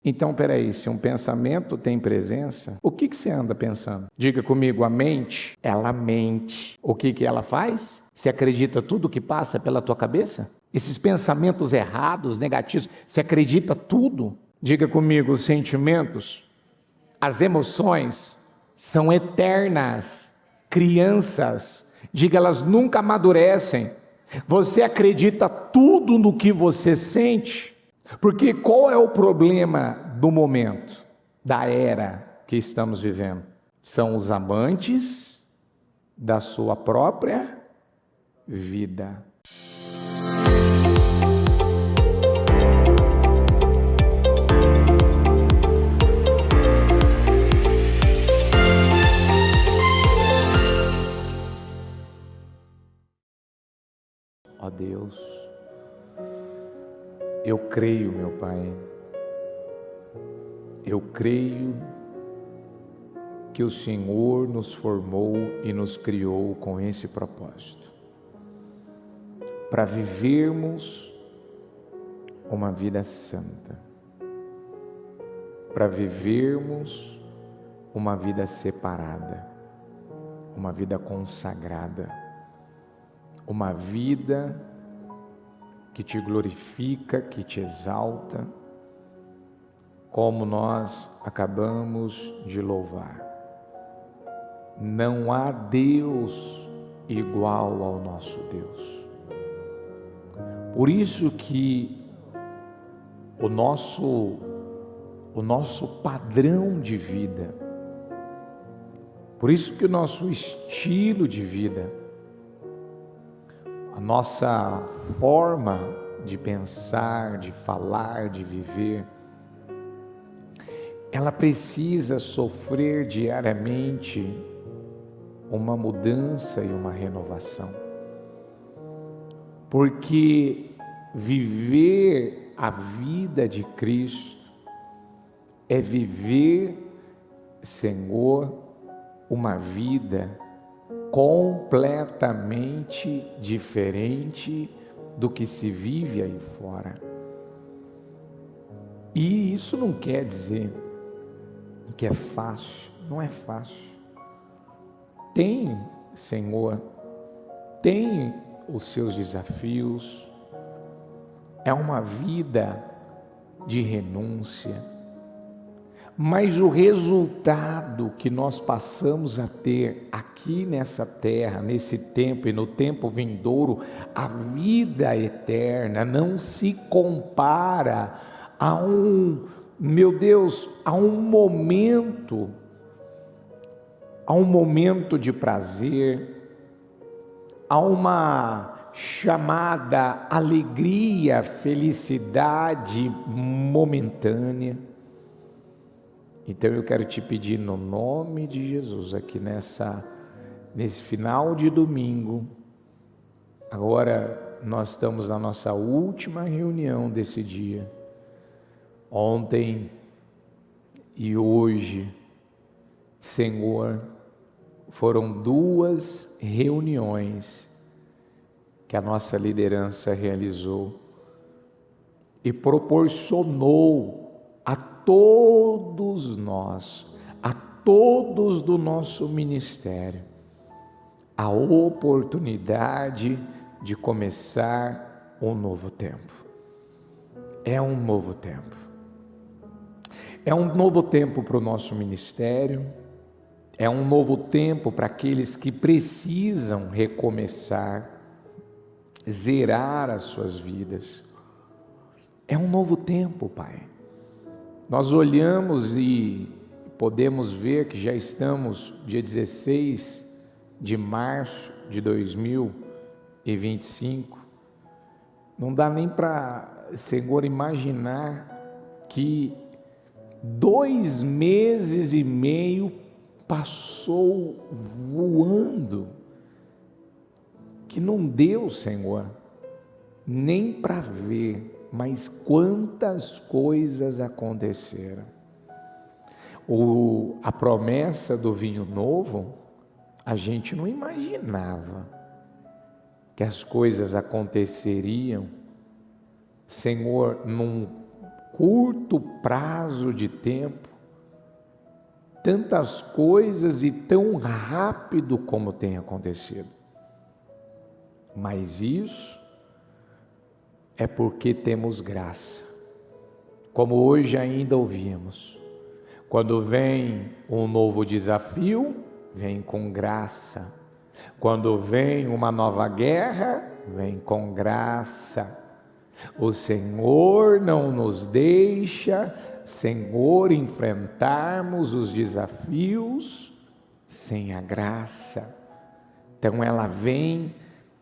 Então, peraí, se um pensamento tem presença, o que você anda pensando? Diga comigo, a mente, ela mente. O que ela faz? Você acredita tudo que passa pela tua cabeça? Esses pensamentos errados, negativos, você acredita tudo? Diga comigo, os sentimentos, as emoções são eternas, crianças. Diga, elas nunca amadurecem. Você acredita tudo no que você sente? Porque qual é o problema do momento, da era que estamos vivendo? São os amantes da sua própria vida. Ó Deus, eu creio, meu Pai, eu creio que o Senhor nos formou e nos criou com esse propósito, para vivermos uma vida santa, para vivermos uma vida separada, uma vida consagrada, uma vida que te glorifica, que te exalta, como nós acabamos de louvar. Não há Deus igual ao nosso Deus. Por isso que o nosso padrão de vida, por isso que o nosso estilo de vida, a nossa forma de pensar, de falar, de viver, ela precisa sofrer diariamente uma mudança e uma renovação. Porque viver a vida de Cristo é viver, Senhor, uma vida completamente diferente do que se vive aí fora. E isso não quer dizer que é fácil, não é fácil. Tem, Senhor, tem os seus desafios, é uma vida de renúncia, mas o resultado que nós passamos a ter aqui nessa terra, nesse tempo e no tempo vindouro, a vida eterna não se compara a meu Deus, a um momento de prazer, a uma chamada alegria, felicidade momentânea. Então eu quero te pedir no nome de Jesus aqui nesse final de domingo. Agora nós estamos na nossa última reunião desse dia. Ontem e hoje, Senhor, foram 2 reuniões que a nossa liderança realizou e proporcionou a todos nós, a todos do nosso ministério, a oportunidade de começar um novo tempo. É um novo tempo. É um novo tempo para o nosso ministério, é um novo tempo para aqueles que precisam recomeçar, zerar as suas vidas. É um novo tempo, Pai. Nós olhamos e podemos ver que já estamos dia 16 de março de 2025. Não dá nem para, Senhor, imaginar que 2 meses e meio passou voando, que não deu, Senhor, nem para ver. Mas quantas coisas aconteceram. A promessa do vinho novo, a gente não imaginava que as coisas aconteceriam, Senhor, num curto prazo de tempo, tantas coisas e tão rápido como tem acontecido. Mas isso é porque temos graça. Como hoje ainda ouvimos, quando vem um novo desafio, vem com graça. Quando vem uma nova guerra, vem com graça. O Senhor não nos deixa, Senhor, enfrentarmos os desafios sem a graça. Então ela vem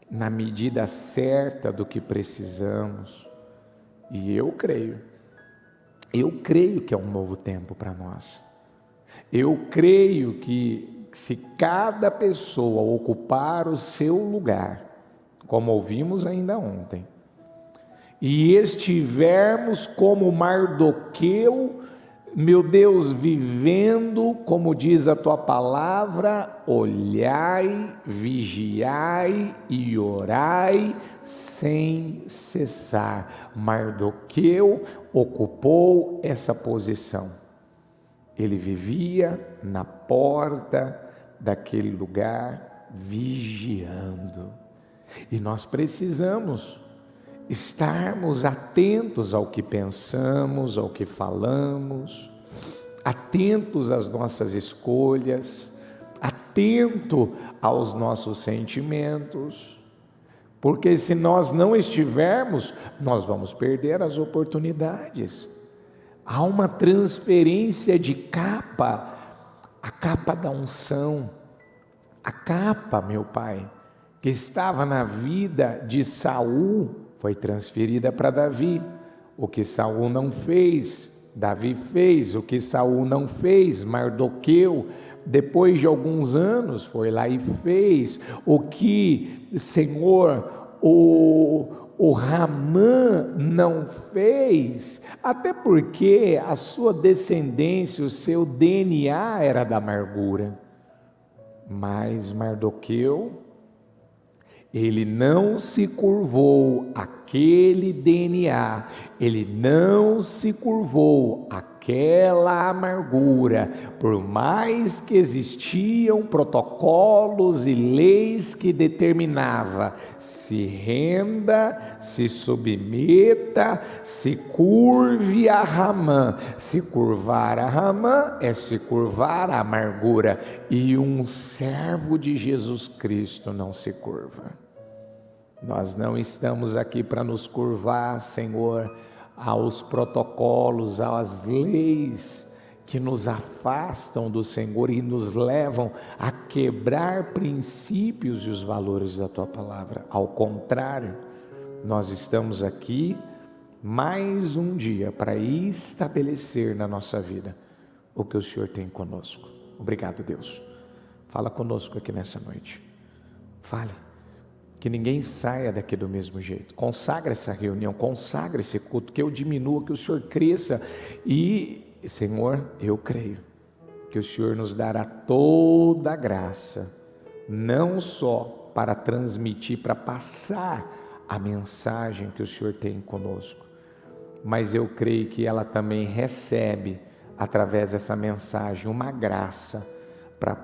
na medida certa do que precisamos. E eu creio que é um novo tempo para nós. Eu creio que se cada pessoa ocupar o seu lugar, como ouvimos ainda ontem, e estivermos como Mardoqueu, meu Deus, vivendo, como diz a tua palavra, olhai, vigiai e orai sem cessar. Mardoqueu ocupou essa posição. Ele vivia na porta daquele lugar, vigiando. E nós precisamos estarmos atentos ao que pensamos, ao que falamos, atentos às nossas escolhas, atento aos nossos sentimentos, porque se nós não estivermos, nós vamos perder as oportunidades. Há uma transferência de capa, a capa da unção, a capa, meu Pai, que estava na vida de Saul, foi transferida para Davi. O que Saul não fez, Davi fez. O que Saul não fez, Mardoqueu, depois de alguns anos, foi lá e fez. O que, Senhor, o Ramã não fez, até porque a sua descendência, o seu DNA era da amargura. Mas Mardoqueu, ele não se curvou àquele DNA, ele não se curvou àquela amargura, por mais que existiam protocolos e leis que determinavam, se renda, se submeta, se curve a Ramã. Se curvar a Ramã é se curvar a amargura, e um servo de Jesus Cristo não se curva. Nós não estamos aqui para nos curvar, Senhor, aos protocolos, às leis que nos afastam do Senhor e nos levam a quebrar princípios e os valores da Tua palavra. Ao contrário, nós estamos aqui mais um dia para estabelecer na nossa vida o que o Senhor tem conosco. Obrigado, Deus. Fala conosco aqui nessa noite. Fale. Que ninguém saia daqui do mesmo jeito. Consagra essa reunião, consagra esse culto, que eu diminua, que o Senhor cresça. E, Senhor, eu creio que o Senhor nos dará toda a graça, não só para transmitir, para passar a mensagem que o Senhor tem conosco, mas eu creio que ela também recebe, através dessa mensagem, uma graça para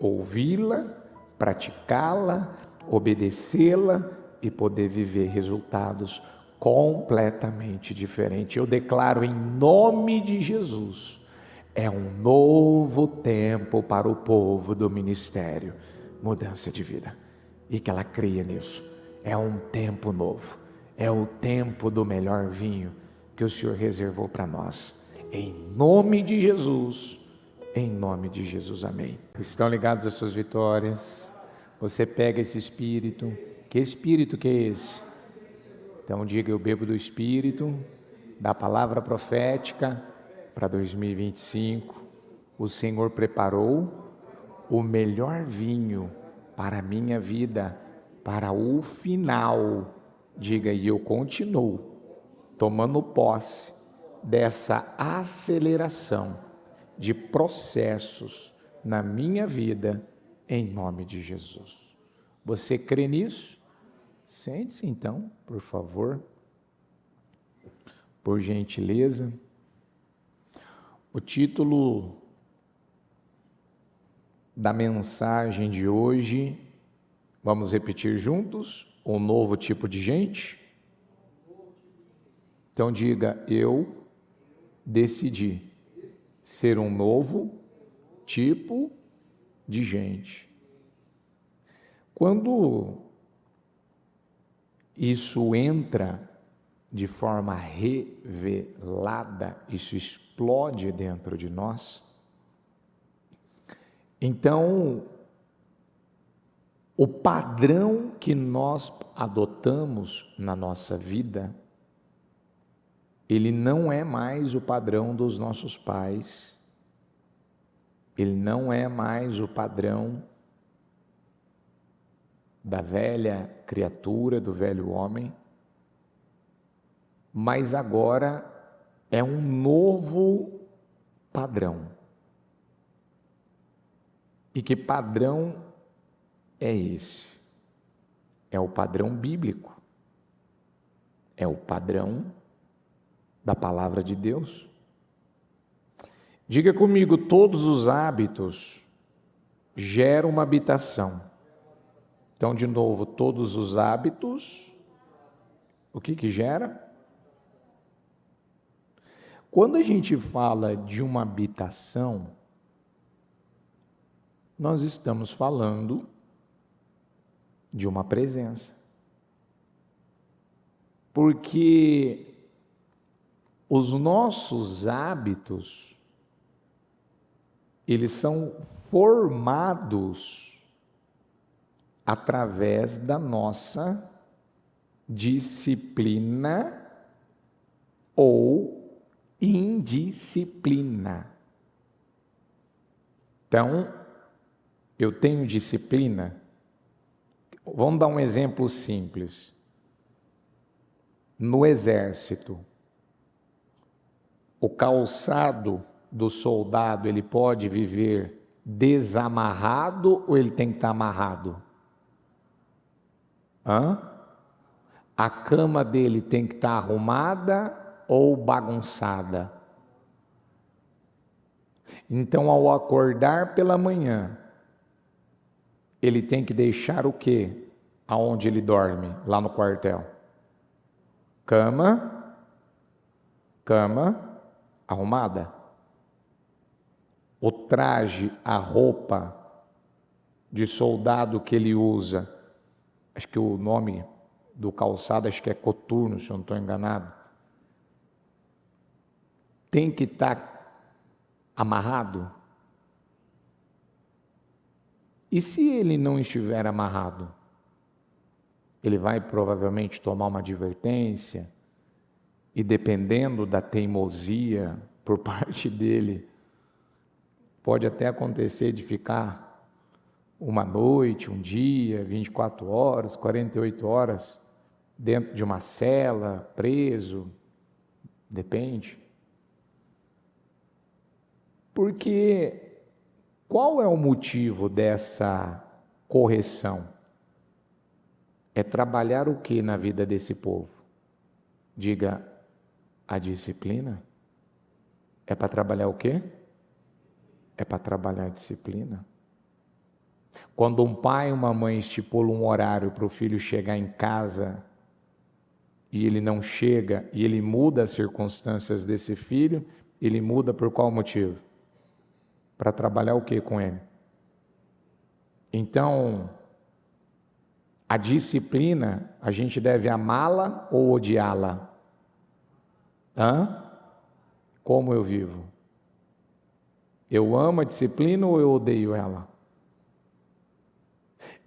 ouvi-la, praticá-la, obedecê-la e poder viver resultados completamente diferentes. Eu declaro em nome de Jesus, é um novo tempo para o povo do ministério, mudança de vida, e que ela creia nisso. É um tempo novo, é o tempo do melhor vinho que o Senhor reservou para nós, em nome de Jesus, amém. Estão ligados às suas vitórias? Você pega esse espírito. Que espírito que é esse? Então diga: eu bebo do espírito da palavra profética para 2025. O Senhor preparou o melhor vinho para a minha vida, para o final. Diga: e eu continuo tomando posse dessa aceleração de processos na minha vida, em nome de Jesus. Você crê nisso? Sente-se então, por favor. por gentileza. O título da mensagem de hoje, vamos repetir juntos? Um novo tipo de gente? Então diga: eu decidi ser um novo tipo de gente. Quando isso entra de forma revelada, isso explode dentro de nós, então o padrão que nós adotamos na nossa vida, ele não é mais o padrão dos nossos pais, ele não é mais o padrão da velha criatura, do velho homem, mas agora é um novo padrão. E que padrão é esse? É o padrão bíblico, é o padrão da palavra de Deus. Diga comigo: todos os hábitos geram uma habitação. Então, de novo, todos os hábitos, o que gera? Quando a gente fala de uma habitação, nós estamos falando de uma presença. Porque os nossos hábitos, eles são formados através da nossa disciplina ou indisciplina. Então, eu tenho disciplina. Vamos dar um exemplo simples. No exército, o calçado do soldado, ele pode viver desamarrado ou ele tem que estar amarrado? A cama dele tem que estar arrumada ou bagunçada? Então, ao acordar pela manhã, ele tem que deixar o quê? Aonde ele dorme? Lá no quartel. Cama arrumada. O traje, a roupa de soldado que ele usa, acho que o nome do calçado, acho que é coturno, se eu não estou enganado, tem que estar amarrado? E se ele não estiver amarrado? Ele vai provavelmente tomar uma advertência, e dependendo da teimosia por parte dele, pode até acontecer de ficar uma noite, um dia, 24 horas, 48 horas, dentro de uma cela, preso, depende. Porque qual é o motivo dessa correção? É trabalhar o que na vida desse povo? Diga: a disciplina. É para trabalhar o quê? É para trabalhar a disciplina. Quando um pai e uma mãe estipulam um horário para o filho chegar em casa e ele não chega, e ele muda as circunstâncias desse filho, ele muda por qual motivo? Para trabalhar o que com ele? Então, a disciplina, a gente deve amá-la ou odiá-la? Como eu vivo? Eu amo a disciplina ou eu odeio ela?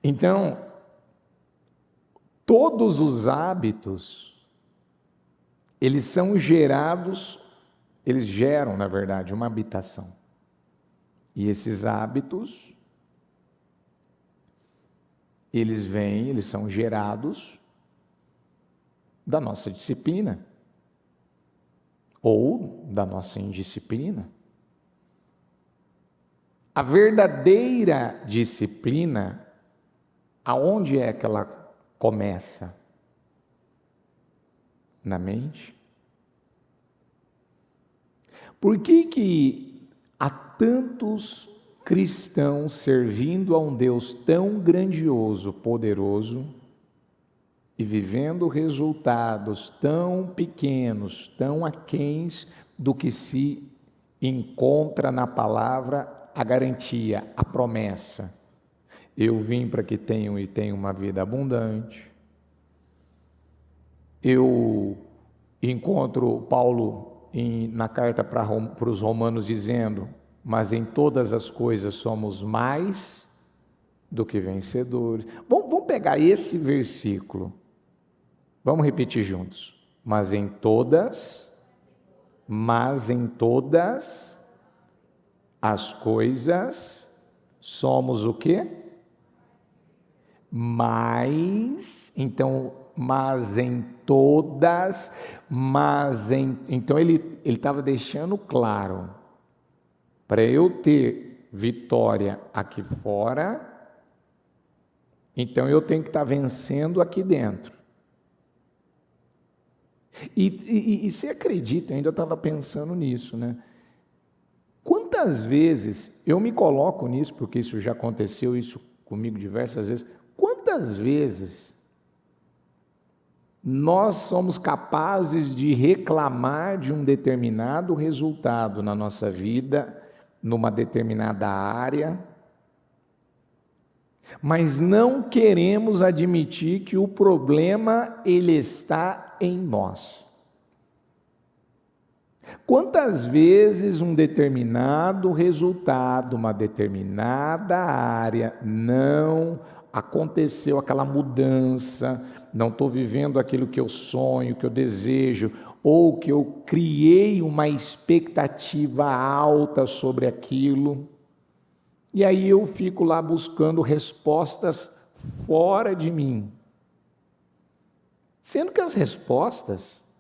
Então, todos os hábitos, eles são gerados, eles geram, na verdade, uma habitação. E esses hábitos, eles são gerados da nossa disciplina ou da nossa indisciplina. A verdadeira disciplina, aonde é que ela começa? Na mente. Por que há tantos cristãos servindo a um Deus tão grandioso, poderoso, e vivendo resultados tão pequenos, tão aquéns do que se encontra na palavra a garantia, a promessa? Eu vim para que tenham e tenham uma vida abundante. Eu encontro Paulo na carta para os Romanos dizendo: mas em todas as coisas somos mais do que vencedores. Vamos pegar esse versículo, vamos repetir juntos. Mas em todas as coisas somos o quê? Então, mas em todas, então ele estava deixando claro, para eu ter vitória aqui fora, então eu tenho que estar vencendo aqui dentro. E você acredita, ainda eu estava pensando nisso, né? Quantas vezes eu me coloco nisso, porque isso já aconteceu, isso comigo diversas vezes, quantas vezes nós somos capazes de reclamar de um determinado resultado na nossa vida, numa determinada área, mas não queremos admitir que o problema ele está em nós. Quantas vezes um determinado resultado, uma determinada área não aconteceu, aquela mudança, não estou vivendo aquilo que eu sonho, que eu desejo, ou que eu criei uma expectativa alta sobre aquilo, e aí eu fico lá buscando respostas fora de mim, sendo que as respostas,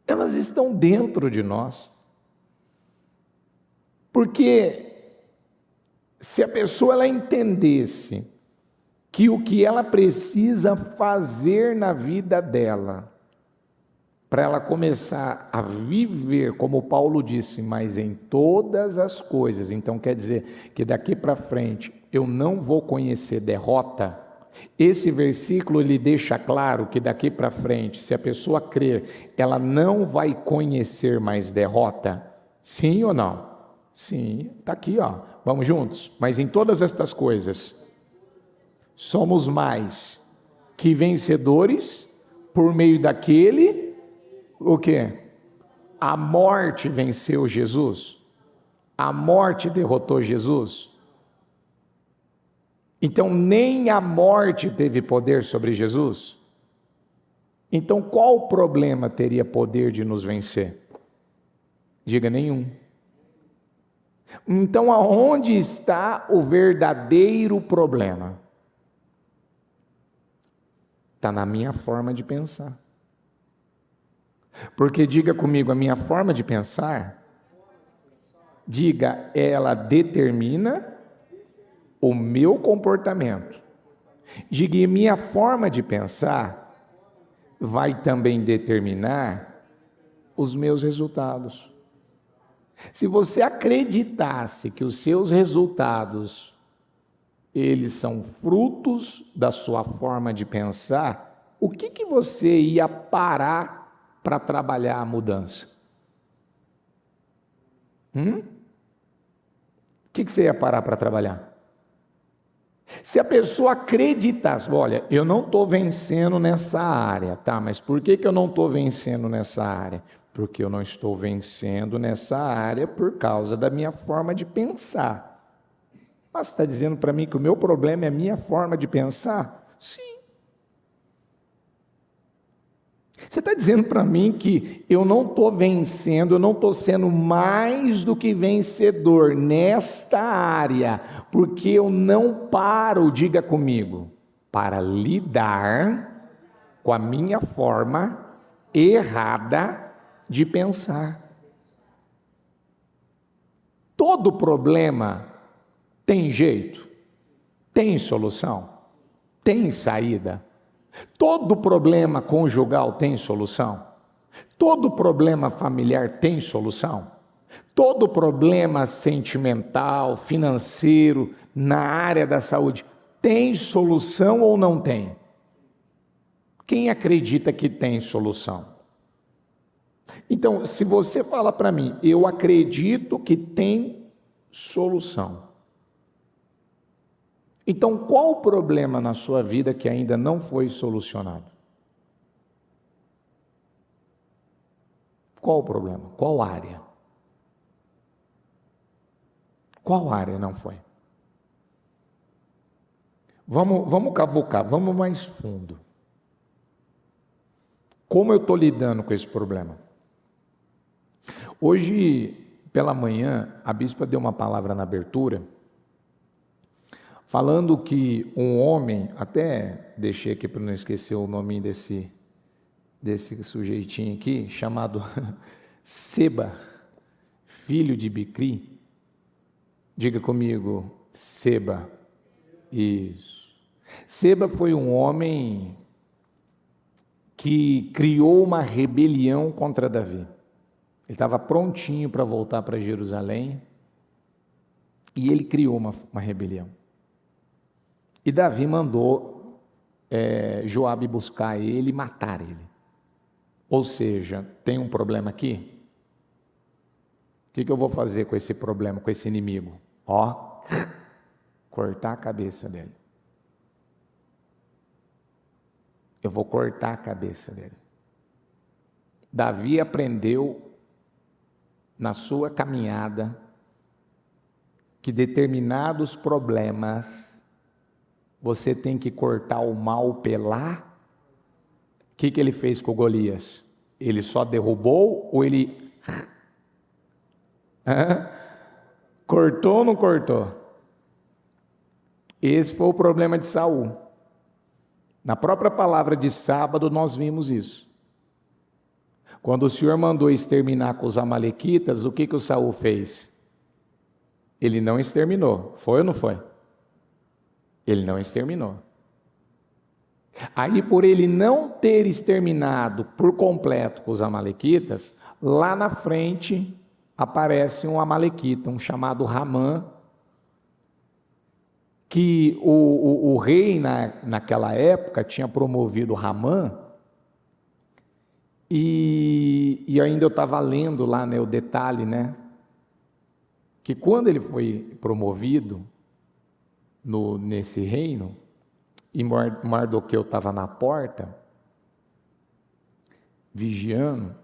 elas estão dentro de nós. Porque se a pessoa ela entendesse que o que ela precisa fazer na vida dela, para ela começar a viver, como Paulo disse, mas em todas as coisas, então quer dizer que daqui para frente eu não vou conhecer derrota. Esse versículo ele deixa claro que daqui para frente, se a pessoa crer, ela não vai conhecer mais derrota. Sim ou não? Sim, está aqui, ó. Vamos juntos? Mas em todas estas coisas, somos mais que vencedores por meio daquele, o quê? A morte venceu Jesus? A morte derrotou Jesus? Então nem a morte teve poder sobre Jesus? Então qual problema teria poder de nos vencer? Diga: nenhum. Então aonde está o verdadeiro problema? Está na minha forma de pensar. Porque diga comigo, a minha forma de pensar, diga, ela determina o meu comportamento. Diga, e minha forma de pensar vai também determinar os meus resultados. Se você acreditasse que os seus resultados, eles são frutos da sua forma de pensar, o que você ia parar para trabalhar a mudança? O que você ia parar para trabalhar? Se a pessoa acreditasse, olha, eu não estou vencendo nessa área, tá? Mas por que eu não estou vencendo nessa área? Porque eu não estou vencendo nessa área por causa da minha forma de pensar. Mas você está dizendo para mim que o meu problema é a minha forma de pensar? Sim. Você está dizendo para mim que eu não estou vencendo, eu não estou sendo mais do que vencedor nesta área, porque eu não paro, diga comigo, para lidar com a minha forma errada de pensar. Todo problema tem jeito, tem solução, tem saída. Todo problema conjugal tem solução. Todo problema familiar tem solução? Todo problema sentimental, financeiro, na área da saúde, tem solução ou não tem? Quem acredita que tem solução? Então, se você fala para mim, eu acredito que tem solução. Então, qual o problema na sua vida que ainda não foi solucionado? Qual o problema? Qual área? Qual área não foi? Vamos cavucar, vamos mais fundo. Como eu estou lidando com esse problema? Hoje, pela manhã, a bispa deu uma palavra na abertura, falando que um homem, até deixei aqui para não esquecer o nome desse sujeitinho aqui, chamado Seba, filho de Bicri. Diga comigo, Seba. Isso. Seba foi um homem que criou uma rebelião contra Davi. Ele estava prontinho para voltar para Jerusalém e ele criou uma rebelião. E Davi mandou Joabe buscar ele e matar ele. Ou seja, tem um problema aqui? O que eu vou fazer com esse problema, com esse inimigo? Cortar a cabeça dele. Eu vou cortar a cabeça dele. Davi aprendeu na sua caminhada que determinados problemas você tem que cortar o mal pela... O que ele fez com Golias? Ele só derrubou ou ele... Cortou ou não cortou? Esse foi o problema de Saul. Na própria palavra de sábado nós vimos isso. Quando o Senhor mandou exterminar com os amalequitas, o que o Saul fez? Ele não exterminou. Foi ou não foi? Ele não exterminou. Aí, por ele não ter exterminado por completo com os amalequitas, lá na frente aparece um amalequita, um chamado Ramã, que o rei naquela época tinha promovido Ramã, e ainda eu estava lendo lá, o detalhe, que quando ele foi promovido nesse reino, e Mardoqueu estava na porta, vigiando,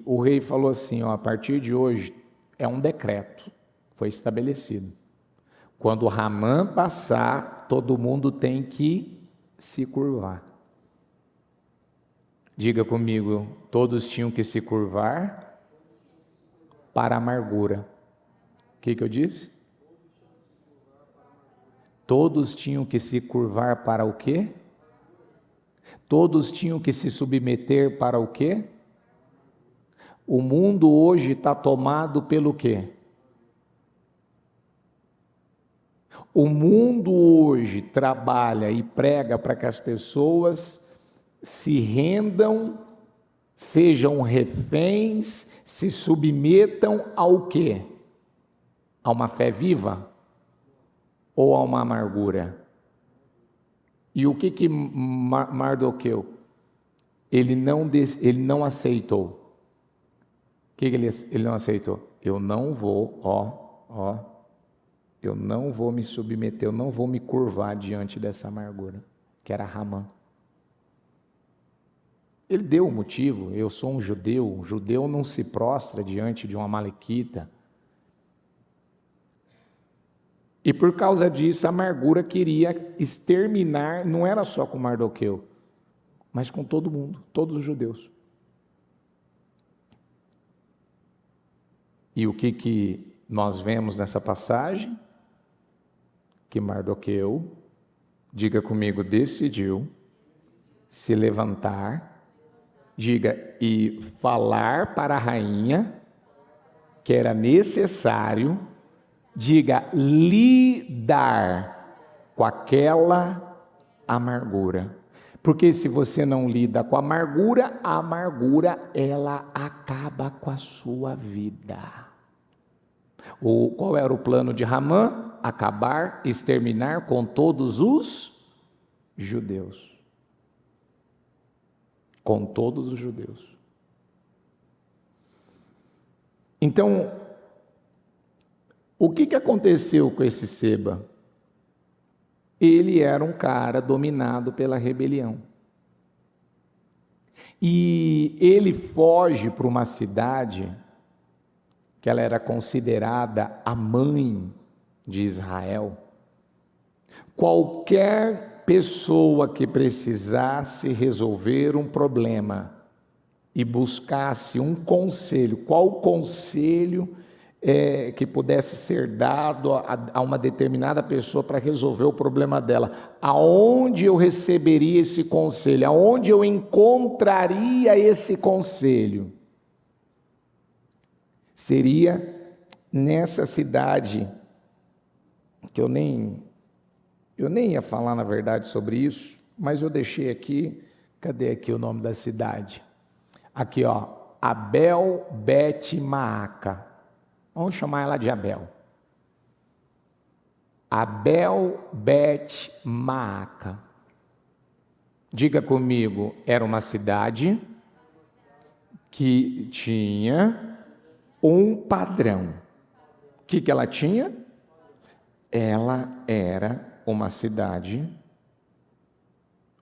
o rei falou assim, a partir de hoje é um decreto, foi estabelecido. Quando Ramã passar, todo mundo tem que se curvar. Diga comigo, todos tinham que se curvar para a amargura. O que eu disse? Todos tinham que se curvar para o quê? Todos tinham que se submeter para o quê? O mundo hoje está tomado pelo quê? O mundo hoje trabalha e prega para que as pessoas se rendam, sejam reféns, se submetam ao quê? A uma fé viva? Ou a uma amargura? E o que Mardoqueu? Ele não aceitou. O que ele não aceitou? Eu não vou, eu não vou me submeter, eu não vou me curvar diante dessa amargura, que era Ramã. Ele deu o motivo, eu sou um judeu não se prostra diante de um amalequita. E por causa disso, a amargura queria exterminar, não era só com Mardoqueu, mas com todo mundo, todos os judeus. E o que nós vemos nessa passagem? Que Mardoqueu, diga comigo, decidiu se levantar, diga, e falar para a rainha que era necessário, diga, lidar com aquela amargura. Porque se você não lida com a amargura ela acaba com a sua vida. Qual era o plano de Ramã? Acabar, exterminar com todos os judeus. Com todos os judeus. Então, o que aconteceu com esse Seba? Ele era um cara dominado pela rebelião. E ele foge para uma cidade que ela era considerada a mãe de Israel. Qualquer pessoa que precisasse resolver um problema e buscasse um conselho, qual conselho que pudesse ser dado a uma determinada pessoa para resolver o problema dela, aonde eu receberia esse conselho, aonde eu encontraria esse conselho? Seria nessa cidade, que eu nem ia falar na verdade sobre isso, mas eu deixei aqui, cadê aqui o nome da cidade? Aqui ó, Abel Bet-Maaca, vamos chamar ela de Abel. Abel Bet-Maaca, diga comigo, era uma cidade que tinha um padrão. O que ela tinha? Ela era uma cidade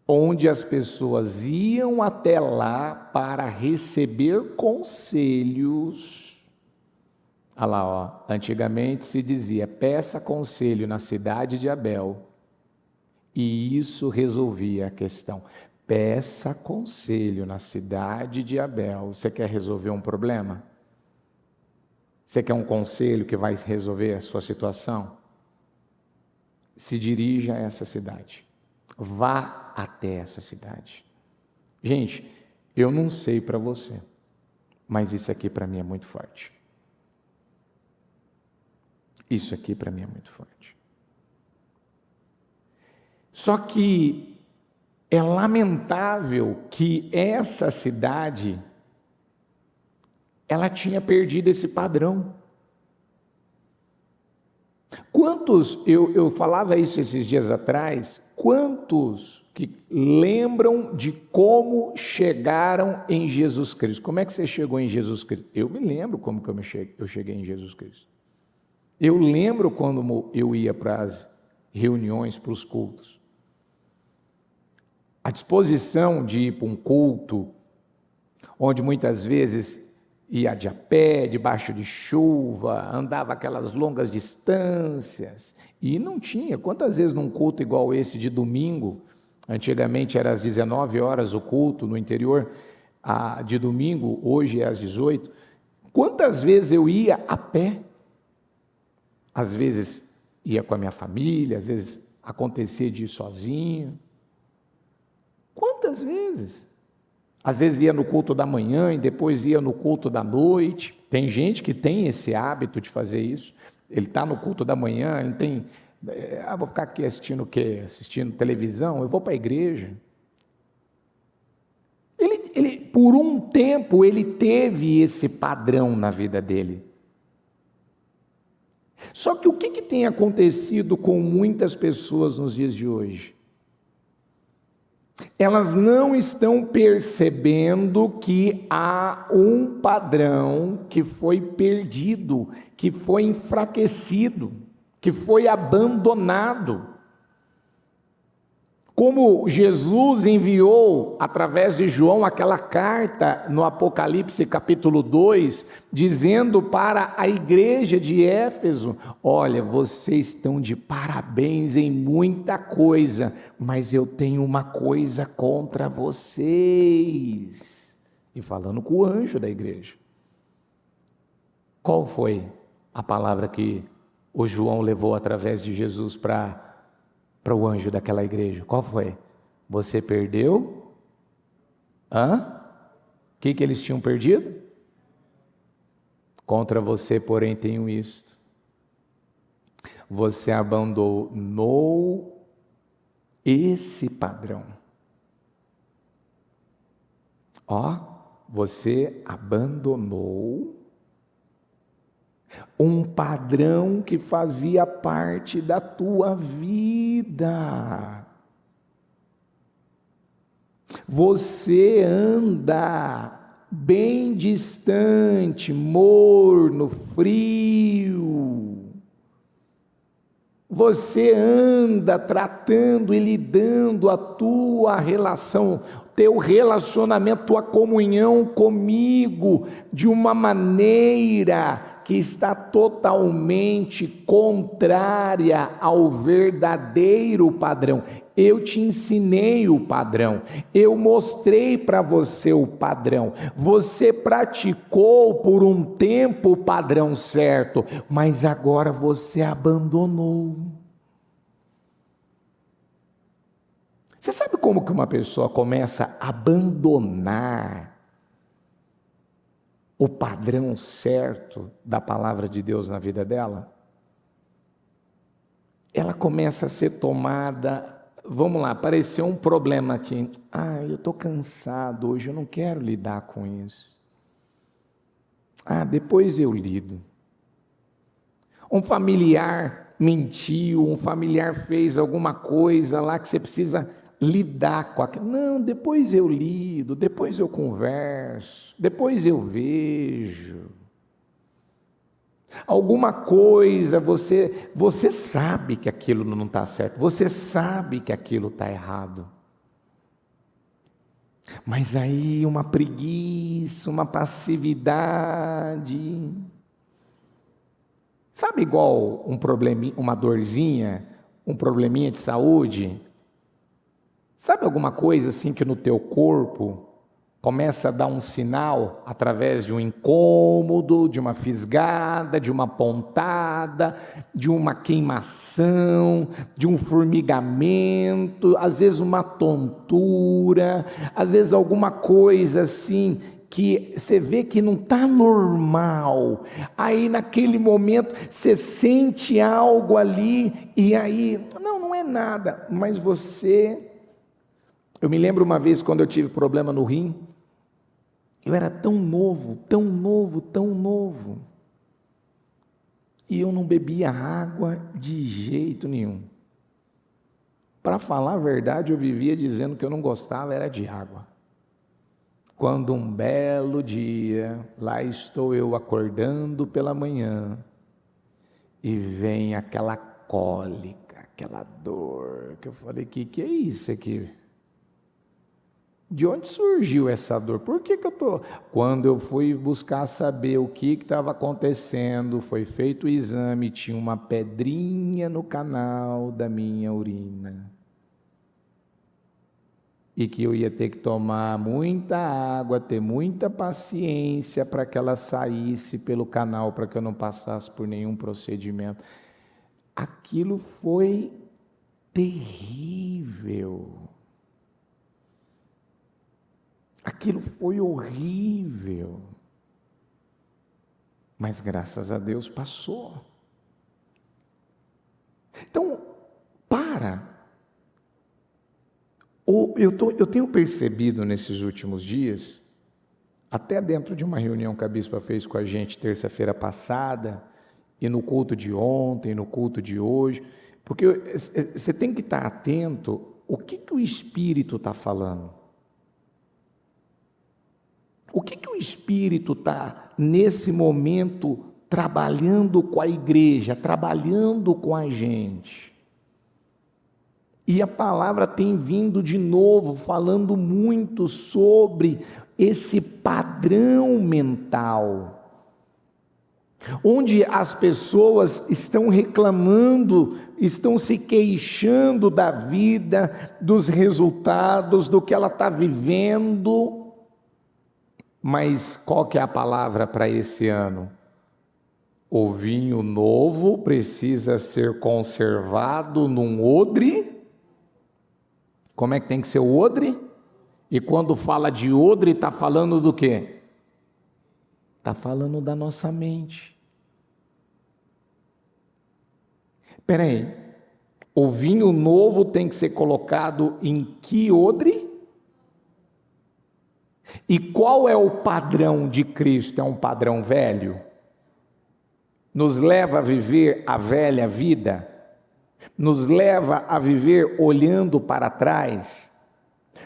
onde as pessoas iam até lá para receber conselhos. Olha lá, ó, antigamente se dizia, peça conselho na cidade de Abel, e isso resolvia a questão. Peça conselho na cidade de Abel. Você quer resolver um problema? Você quer um conselho que vai resolver a sua situação? Se dirija a essa cidade. Vá até essa cidade. Gente, eu não sei para você, mas isso aqui para mim é muito forte. Isso aqui para mim é muito forte. Só que é lamentável que essa cidade ela tinha perdido esse padrão. Quantos, eu falava isso esses dias atrás, quantos que lembram de como chegaram em Jesus Cristo? Como é que você chegou em Jesus Cristo? Eu me lembro como que eu cheguei em Jesus Cristo. Eu lembro quando eu ia para as reuniões, para os cultos. A disposição de ir para um culto, onde muitas vezes ia de a pé, debaixo de chuva, andava aquelas longas distâncias, e não tinha, quantas vezes num culto igual esse de domingo, antigamente era às 19 horas o culto no interior, de domingo, hoje é às 18, quantas vezes eu ia a pé? Às vezes ia com a minha família, às vezes acontecia de ir sozinho. Quantas vezes? Às vezes ia no culto da manhã e depois ia no culto da noite. Tem gente que tem esse hábito de fazer isso. Ele está no culto da manhã, ele tem... vou ficar aqui assistindo o quê? Assistindo televisão? Eu vou para a igreja. Ele, por um tempo, ele teve esse padrão na vida dele. Só que o que tem acontecido com muitas pessoas nos dias de hoje? Elas não estão percebendo que há um padrão que foi perdido, que foi enfraquecido, que foi abandonado. Como Jesus enviou, através de João, aquela carta no Apocalipse capítulo 2, dizendo para a igreja de Éfeso, olha, vocês estão de parabéns em muita coisa, mas eu tenho uma coisa contra vocês. E falando com o anjo da igreja. Qual foi a palavra que o João levou através de Jesus para o anjo daquela igreja? Qual foi? Você perdeu? O que eles tinham perdido? Contra você, porém, tenho isto. Você abandonou esse padrão. Ó, você abandonou um padrão que fazia parte da tua vida. Você anda bem distante, morno, frio. Você anda tratando e lidando a tua relação, teu relacionamento, tua comunhão comigo de uma maneira que está totalmente contrária ao verdadeiro padrão. Eu te ensinei o padrão, eu mostrei para você o padrão, você praticou por um tempo o padrão certo, mas agora você abandonou. Você sabe como que uma pessoa começa a abandonar o padrão certo da palavra de Deus na vida dela? Ela começa a ser tomada, vamos lá, apareceu um problema aqui. Eu estou cansado hoje, eu não quero lidar com isso. Depois eu lido. Um familiar mentiu, um familiar fez alguma coisa lá que você precisa lidar com aquilo. Não, depois eu lido, depois eu converso, depois eu vejo. Alguma coisa, você sabe que aquilo não está certo, você sabe que aquilo está errado. Mas aí uma preguiça, uma passividade. Sabe igual um probleminha, uma dorzinha, um probleminha de saúde? Sabe alguma coisa assim que no teu corpo começa a dar um sinal através de um incômodo, de uma fisgada, de uma pontada, de uma queimação, de um formigamento, às vezes uma tontura, às vezes alguma coisa assim que você vê que não está normal, aí naquele momento você sente algo ali e aí, não é nada, mas eu me lembro uma vez quando eu tive problema no rim, eu era tão novo, e eu não bebia água de jeito nenhum. Para falar a verdade, eu vivia dizendo que eu não gostava era de água. Quando um belo dia, lá estou eu acordando pela manhã, e vem aquela cólica, aquela dor, que eu falei, que é isso aqui? De onde surgiu essa dor? Por que eu estou... Quando eu fui buscar saber o que estava acontecendo, foi feito o exame, tinha uma pedrinha no canal da minha urina. E que eu ia ter que tomar muita água, ter muita paciência para que ela saísse pelo canal, para que eu não passasse por nenhum procedimento. Aquilo foi terrível. Aquilo foi horrível, mas graças a Deus passou. Então, eu tenho percebido nesses últimos dias, até dentro de uma reunião que a bispa fez com a gente terça-feira passada, e no culto de ontem, no culto de hoje, porque você tem que estar atento, o que o Espírito está falando? O que o Espírito está, nesse momento, trabalhando com a igreja, trabalhando com a gente? E a palavra tem vindo de novo, falando muito sobre esse padrão mental, onde as pessoas estão reclamando, estão se queixando da vida, dos resultados, do que ela está vivendo. Mas qual que é a palavra para esse ano? O vinho novo precisa ser conservado num odre. Como é que tem que ser o odre? E quando fala de odre, está falando do quê? Está falando da nossa mente. Espera aí, o vinho novo tem que ser colocado em que odre? E qual é o padrão de Cristo? É um padrão velho? Nos leva a viver a velha vida? Nos leva a viver olhando para trás?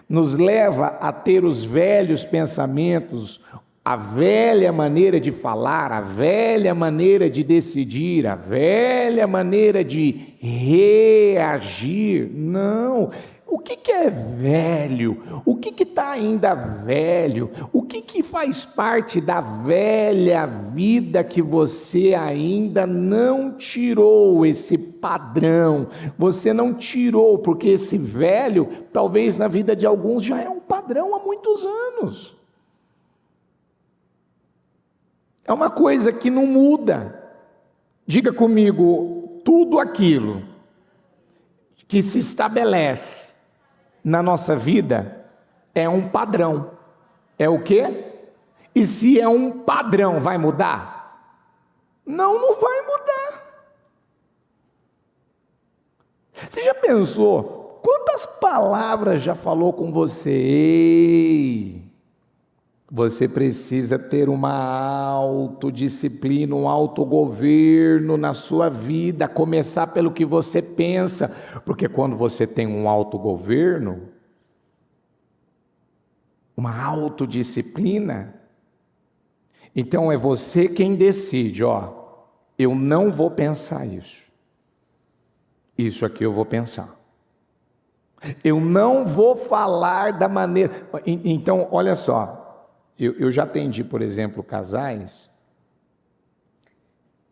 Nos leva a ter os velhos pensamentos, a velha maneira de falar, a velha maneira de decidir, a velha maneira de reagir? Não. O que é velho? O que está ainda velho? O que faz parte da velha vida que você ainda não tirou esse padrão? Você não tirou, porque esse velho, talvez na vida de alguns, já é um padrão há muitos anos. É uma coisa que não muda. Diga comigo, tudo aquilo que se estabelece na nossa vida é um padrão. É o quê? E se é um padrão, vai mudar? Não, não vai mudar. Você já pensou quantas palavras já falou com você? Ei, você precisa ter uma autodisciplina, um autogoverno na sua vida, começar pelo que você pensa, porque quando você tem um autogoverno, uma autodisciplina, então é você quem decide, eu não vou pensar isso aqui eu vou pensar. Eu não vou falar da maneira. Então, olha só. Eu já atendi, por exemplo, casais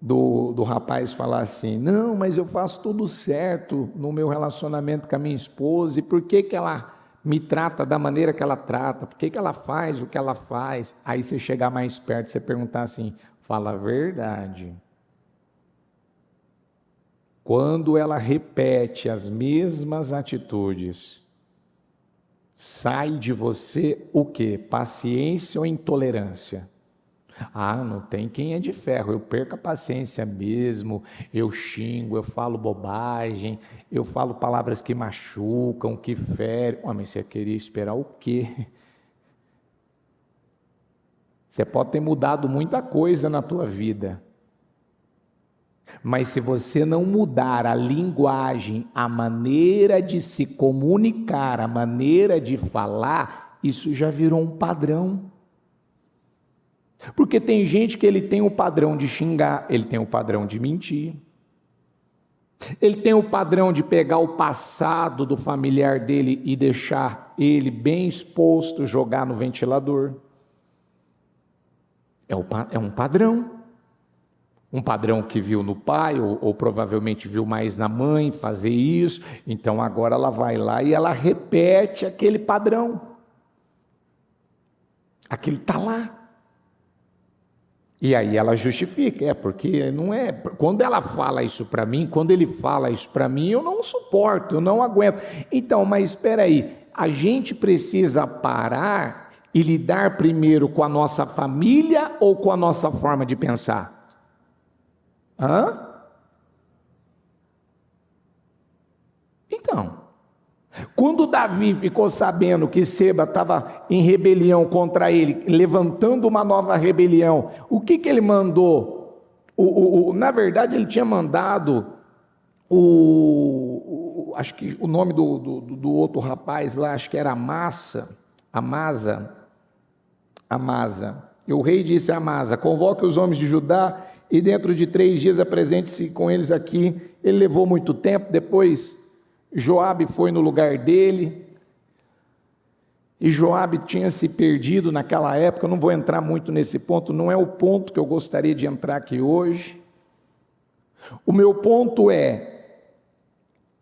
do rapaz falar assim, não, mas eu faço tudo certo no meu relacionamento com a minha esposa, e por que ela me trata da maneira que ela trata? Por que ela faz o que ela faz? Aí você chegar mais perto, você perguntar assim, fala a verdade. Quando ela repete as mesmas atitudes, sai de você o quê? Paciência ou intolerância? Não tem quem é de ferro, eu perco a paciência mesmo, eu xingo, eu falo bobagem, eu falo palavras que machucam, que ferem. Mas você queria esperar o quê? Você pode ter mudado muita coisa na tua vida, mas se você não mudar a linguagem, a maneira de se comunicar, a maneira de falar, isso já virou um padrão. Porque tem gente que ele tem o padrão de xingar, ele tem o padrão de mentir, ele tem o padrão de pegar o passado do familiar dele e deixar ele bem exposto, jogar no ventilador. É um padrão. Um padrão que viu no pai, ou provavelmente viu mais na mãe fazer isso, então agora ela vai lá e ela repete aquele padrão. Aquilo está lá. E aí ela justifica, porque não é. Quando ela fala isso para mim, quando ele fala isso para mim, eu não suporto, eu não aguento. Então, mas espera aí, a gente precisa parar e lidar primeiro com a nossa família ou com a nossa forma de pensar? Então, quando Davi ficou sabendo que Seba estava em rebelião contra ele, levantando uma nova rebelião, o que ele mandou? Na verdade, ele tinha mandado acho que o nome do outro rapaz lá, acho que era Amasa. E o rei disse a Amasa, convoque os homens de Judá e dentro de 3 dias apresente-se com eles aqui. Ele levou muito tempo, depois Joabe foi no lugar dele, e Joabe tinha se perdido naquela época. Eu não vou entrar muito nesse ponto, não é o ponto que eu gostaria de entrar aqui hoje. O meu ponto é,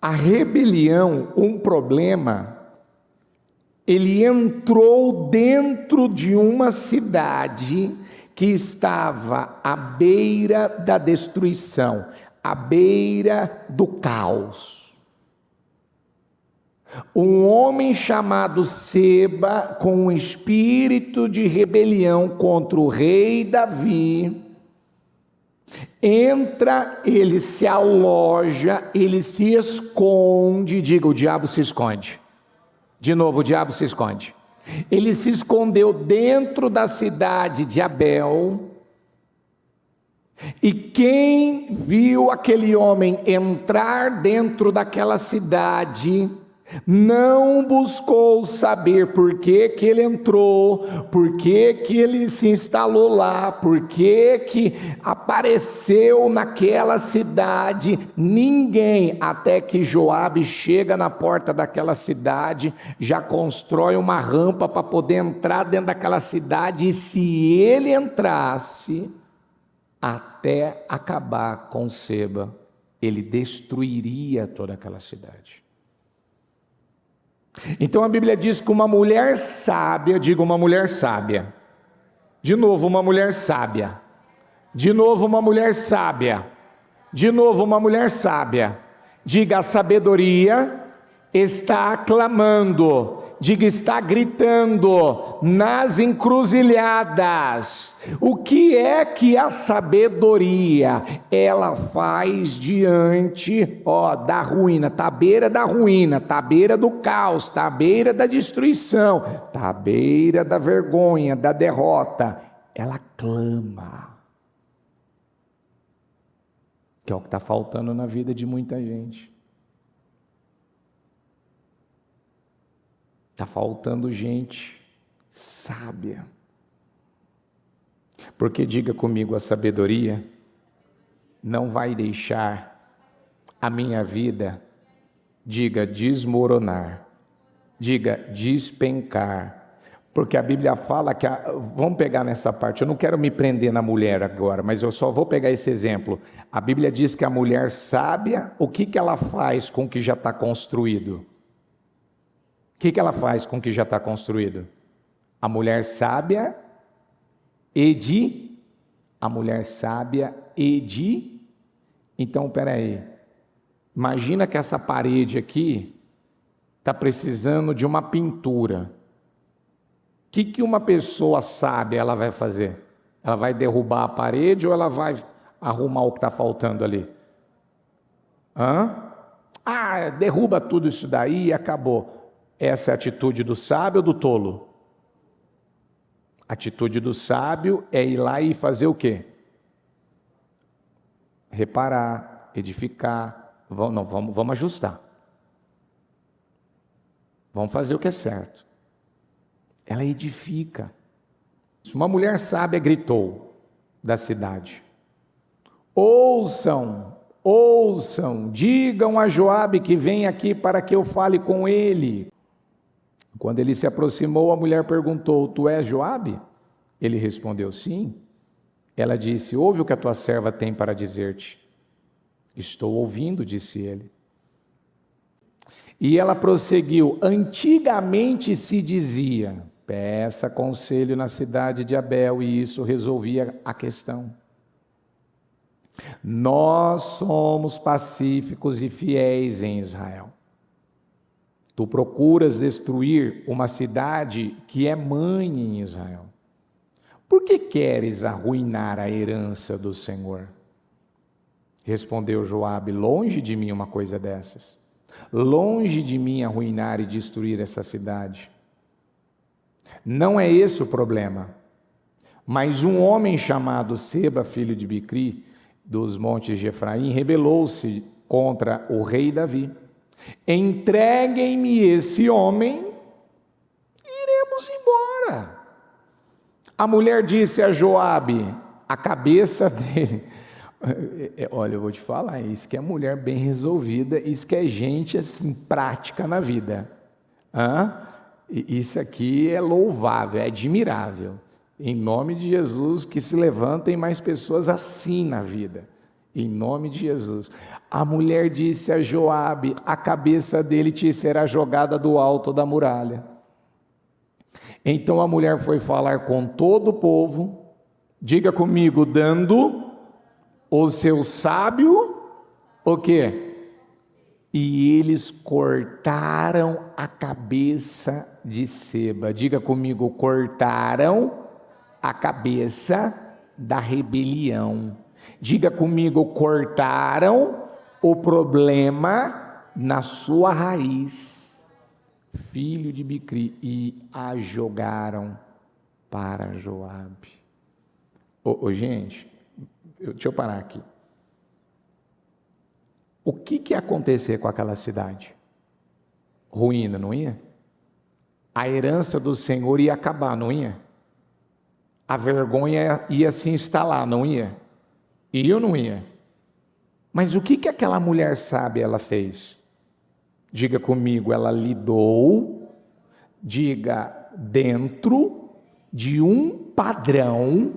a rebelião, um problema, ele entrou dentro de uma cidade que estava à beira da destruição, à beira do caos. Um homem chamado Seba, com um espírito de rebelião contra o rei Davi, entra, ele se aloja, ele se esconde. Diga, o diabo se esconde. De novo, o diabo se esconde. Ele se escondeu dentro da cidade de Abel. E quem viu aquele homem entrar dentro daquela cidade, não buscou saber por que que ele entrou, por que que ele se instalou lá, por que que apareceu naquela cidade. Ninguém, até que Joabe chega na porta daquela cidade, já constrói uma rampa para poder entrar dentro daquela cidade, e se ele entrasse, até acabar com Seba, ele destruiria toda aquela cidade. Então a Bíblia diz que uma mulher sábia, diga uma mulher sábia, de novo uma mulher sábia, de novo uma mulher sábia, de novo uma mulher sábia, diga: a sabedoria está clamando, diga: está gritando nas encruzilhadas. O que é que a sabedoria ela faz diante da ruína? Está à beira da ruína, está à beira do caos, está à beira da destruição, está à beira da vergonha, da derrota. Ela clama, que é o que está faltando na vida de muita gente. Está faltando gente sábia. Porque diga comigo, a sabedoria não vai deixar a minha vida, diga desmoronar, diga despencar. Porque a Bíblia fala que, vamos pegar nessa parte, eu não quero me prender na mulher agora, mas eu só vou pegar esse exemplo. A Bíblia diz que a mulher sábia, o que ela faz com o que já está construído? O que ela faz com o que já está construído? A mulher sábia Então, peraí, imagina que essa parede aqui está precisando de uma pintura. O que uma pessoa sábia ela vai fazer? Ela vai derrubar a parede ou ela vai arrumar o que está faltando ali? Derruba tudo isso daí e acabou. Essa é a atitude do sábio ou do tolo? A atitude do sábio é ir lá e fazer o quê? Reparar, edificar. Vamos ajustar. Vamos fazer o que é certo. Ela edifica. Uma mulher sábia gritou da cidade: ouçam, digam a Joabe que vem aqui para que eu fale com ele. Quando ele se aproximou, a mulher perguntou: tu és Joabe? Ele respondeu: sim. Ela disse: ouve o que a tua serva tem para dizer-te. Estou ouvindo, disse ele. E ela prosseguiu: antigamente se dizia, peça conselho na cidade de Abel, e isso resolvia a questão. Nós somos pacíficos e fiéis em Israel. Tu procuras destruir uma cidade que é mãe em Israel. Por que queres arruinar a herança do Senhor? Respondeu Joabe: longe de mim uma coisa dessas. Longe de mim arruinar e destruir essa cidade. Não é esse o problema. Mas um homem chamado Seba, filho de Bicri, dos montes de Efraim, rebelou-se contra o rei Davi. Entreguem-me esse homem, iremos embora. A mulher disse a Joabe, a cabeça dele, olha, eu vou te falar, isso que é mulher bem resolvida, isso que é gente assim, prática na vida. Isso aqui é louvável, é admirável. Em nome de Jesus, que se levantem mais pessoas assim na vida. Em nome de Jesus. A mulher disse a Joabe, a cabeça dele te será jogada do alto da muralha. Então a mulher foi falar com todo o povo, diga comigo, dando o seu sábio, o quê? E eles cortaram a cabeça de Seba. Diga comigo, cortaram a cabeça da rebelião. Diga comigo, cortaram o problema na sua raiz. filho de Bicri, e a jogaram para Joabe. Gente, deixa eu parar aqui. O que ia acontecer com aquela cidade? Ruína, não ia? A herança do Senhor ia acabar, não ia? A vergonha ia se instalar, não ia? E eu não ia. Mas o que aquela mulher sábia ela fez? Diga comigo, ela lidou, diga, dentro de um padrão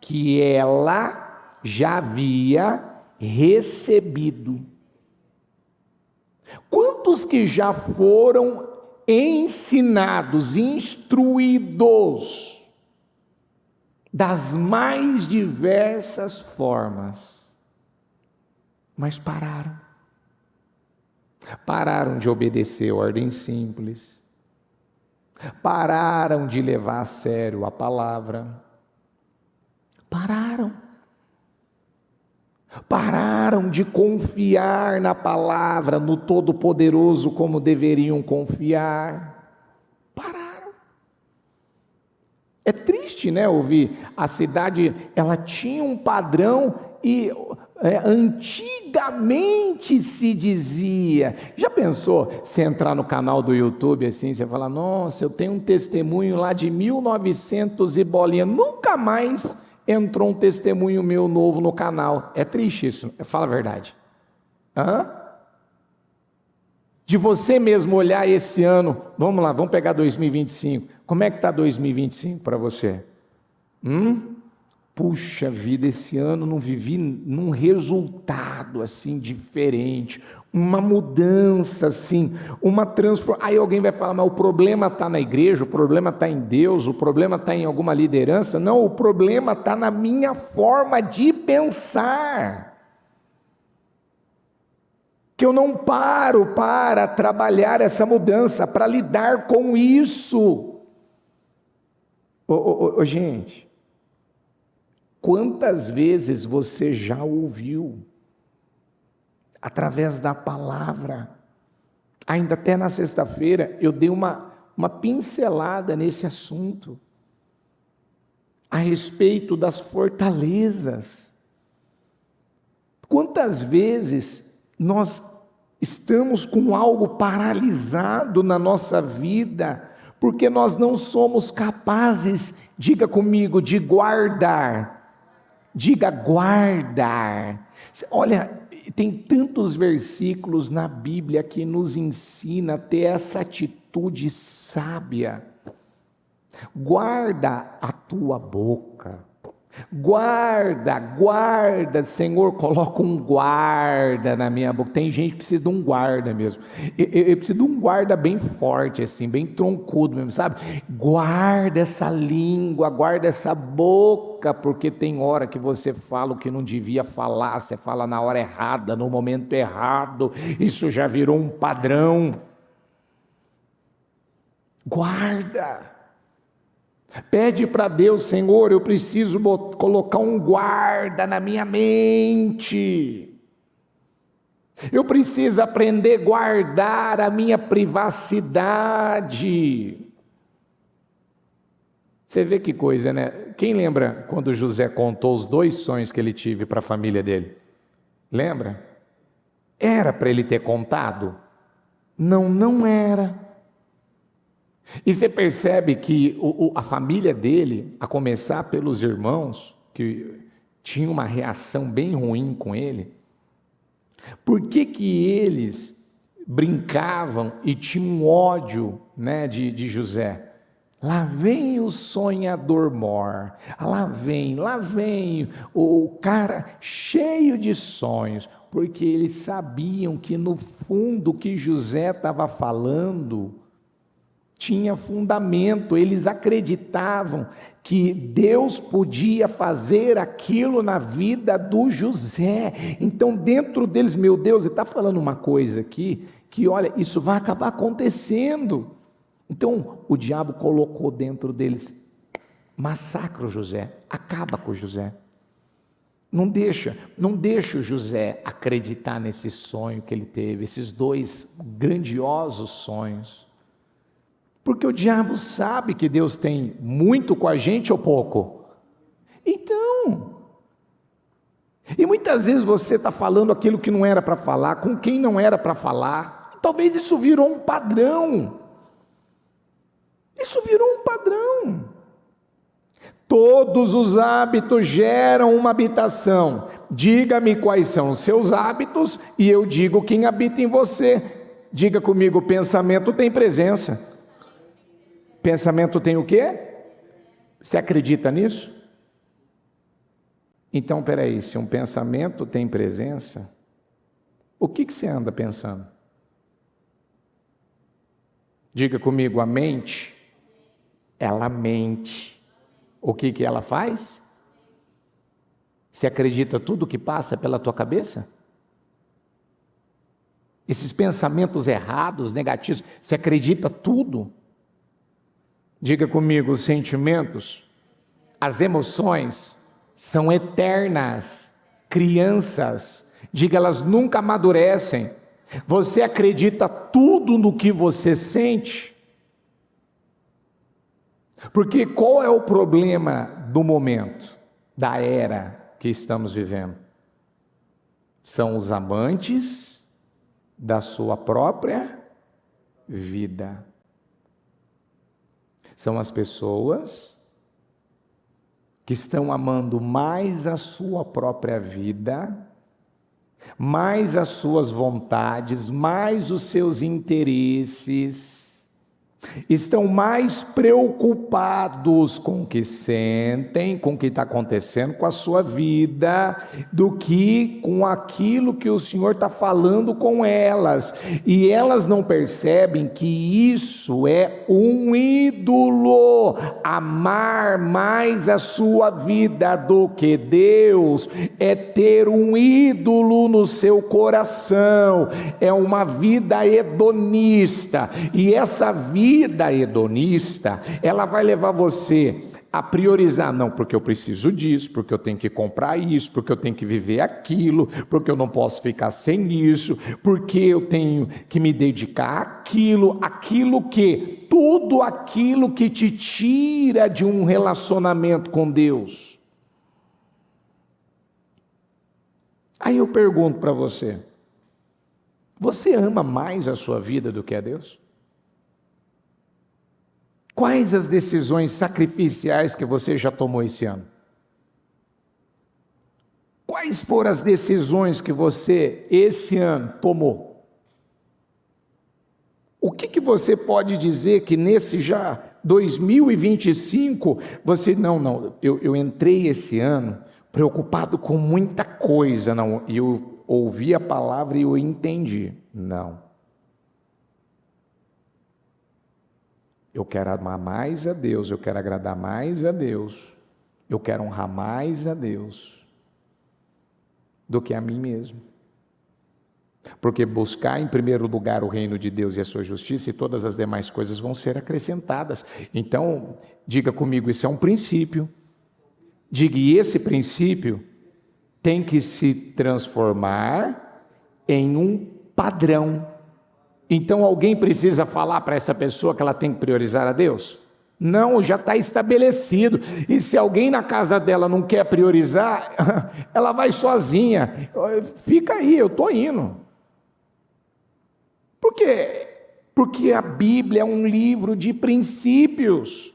que ela já havia recebido. Quantos que já foram ensinados, instruídos das mais diversas formas, mas pararam de obedecer ordens simples, pararam de levar a sério a palavra, pararam de confiar na palavra, no Todo-Poderoso como deveriam confiar, pararam. É triste, né, ouvir, a cidade, ela tinha um padrão e antigamente se dizia, já pensou, você entrar no canal do YouTube assim, você fala, nossa, eu tenho um testemunho lá de 1900 e bolinha, nunca mais entrou um testemunho meu novo no canal. É triste isso, fala a verdade. De você mesmo olhar esse ano, vamos lá, vamos pegar 2025, como é que está 2025 para você? Puxa vida, esse ano não vivi num resultado assim diferente, uma mudança assim, uma transformação. Aí alguém vai falar, mas o problema está na igreja, o problema está em Deus, o problema está em alguma liderança. Não, o problema está na minha forma de pensar. Que eu não paro para trabalhar essa mudança, para lidar com isso. Gente, quantas vezes você já ouviu, através da palavra, ainda até na sexta-feira, eu dei uma pincelada nesse assunto, a respeito das fortalezas. Quantas vezes nós estamos com algo paralisado na nossa vida, porque nós não somos capazes, diga comigo, de guardar. Diga guardar. Olha, tem tantos versículos na Bíblia que nos ensina a ter essa atitude sábia. Guarda a tua boca. Guarda, Senhor, coloca um guarda na minha boca. Tem gente que precisa de um guarda mesmo. Eu preciso de um guarda bem forte, assim, bem troncudo mesmo, sabe? Guarda essa língua, guarda essa boca, porque tem hora que você fala o que não devia falar, você fala na hora errada, no momento errado, isso já virou um padrão. Guarda. Pede para Deus, Senhor, eu preciso colocar um guarda na minha mente. Eu preciso aprender a guardar a minha privacidade. Você vê que coisa, né? Quem lembra quando José contou os 2 sonhos que ele teve para a família dele? Lembra? Era para ele ter contado? Não era. E você percebe que a família dele, a começar pelos irmãos, que tinham uma reação bem ruim com ele, por que eles brincavam e tinham um ódio, né, de José? Lá vem o sonhador mor, lá vem o cara cheio de sonhos, porque eles sabiam que no fundo o que José estava falando tinha fundamento, eles acreditavam que Deus podia fazer aquilo na vida do José. Então dentro deles, meu Deus, ele está falando uma coisa aqui, que olha, isso vai acabar acontecendo. Então o diabo colocou dentro deles, massacra o José, acaba com o José. Não deixa o José acreditar nesse sonho que ele teve, esses 2 grandiosos sonhos. Porque o diabo sabe que Deus tem muito com a gente ou pouco. Então, e muitas vezes você está falando aquilo que não era para falar, com quem não era para falar. Talvez isso virou um padrão. Isso virou um padrão. Todos os hábitos geram uma habitação. Diga-me quais são os seus hábitos e eu digo quem habita em você. Diga comigo, pensamento tem presença. Pensamento tem o quê? Você acredita nisso? Então, peraí, se um pensamento tem presença, o que você anda pensando? Diga comigo, a mente, ela mente. O que ela faz? Você acredita tudo que passa pela tua cabeça? Esses pensamentos errados, negativos, você acredita tudo? Diga comigo, os sentimentos, as emoções são eternas, crianças, diga, elas nunca amadurecem. Você acredita tudo no que você sente? Porque qual é o problema do momento, da era que estamos vivendo? São os amantes da sua própria vida. São as pessoas que estão amando mais a sua própria vida, mais as suas vontades, mais os seus interesses, estão mais preocupados com o que sentem, com o que está acontecendo com a sua vida, do que com aquilo que o Senhor está falando com elas, e elas não percebem que isso é um ídolo. Amar mais a sua vida do que Deus é ter um ídolo no seu coração, é uma vida hedonista, e essa vida hedonista, ela vai levar você a priorizar, não, porque eu preciso disso, porque eu tenho que comprar isso, porque eu tenho que viver aquilo, porque eu não posso ficar sem isso, porque eu tenho que me dedicar àquilo, tudo aquilo que te tira de um relacionamento com Deus. Aí eu pergunto para você, você ama mais a sua vida do que a Deus? Quais as decisões sacrificiais que você já tomou esse ano? Quais foram as decisões que você, esse ano, tomou? O que você pode dizer que nesse já 2025, você, eu entrei esse ano preocupado com muita coisa, não, e eu ouvi a palavra e eu entendi. Não. Eu quero amar mais a Deus, eu quero agradar mais a Deus, eu quero honrar mais a Deus do que a mim mesmo. Porque buscar em primeiro lugar o reino de Deus e a sua justiça, e todas as demais coisas vão ser acrescentadas. Então, diga comigo, isso é um princípio. Diga, e esse princípio tem que se transformar em um padrão. Então alguém precisa falar para essa pessoa que ela tem que priorizar a Deus? Não, já está estabelecido. E se alguém na casa dela não quer priorizar, ela vai sozinha. Fica aí, eu estou indo. Por quê? Porque a Bíblia é um livro de princípios.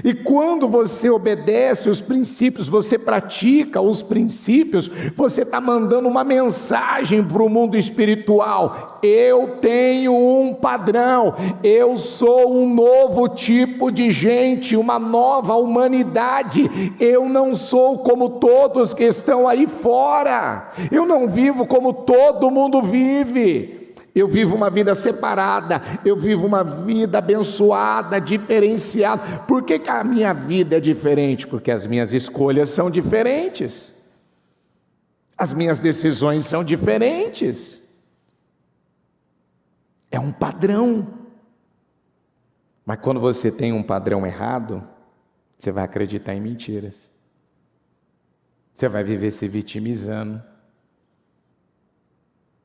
E quando você obedece os princípios, você pratica os princípios, você está mandando uma mensagem para o mundo espiritual. Eu tenho um padrão, eu sou um novo tipo de gente, uma nova humanidade. Eu não sou como todos que estão aí fora, eu não vivo como todo mundo vive. Eu vivo uma vida separada, eu vivo uma vida abençoada, diferenciada. Por que a minha vida é diferente? Porque as minhas escolhas são diferentes, as minhas decisões são diferentes. É um padrão. Mas quando você tem um padrão errado, você vai acreditar em mentiras, você vai viver se vitimizando.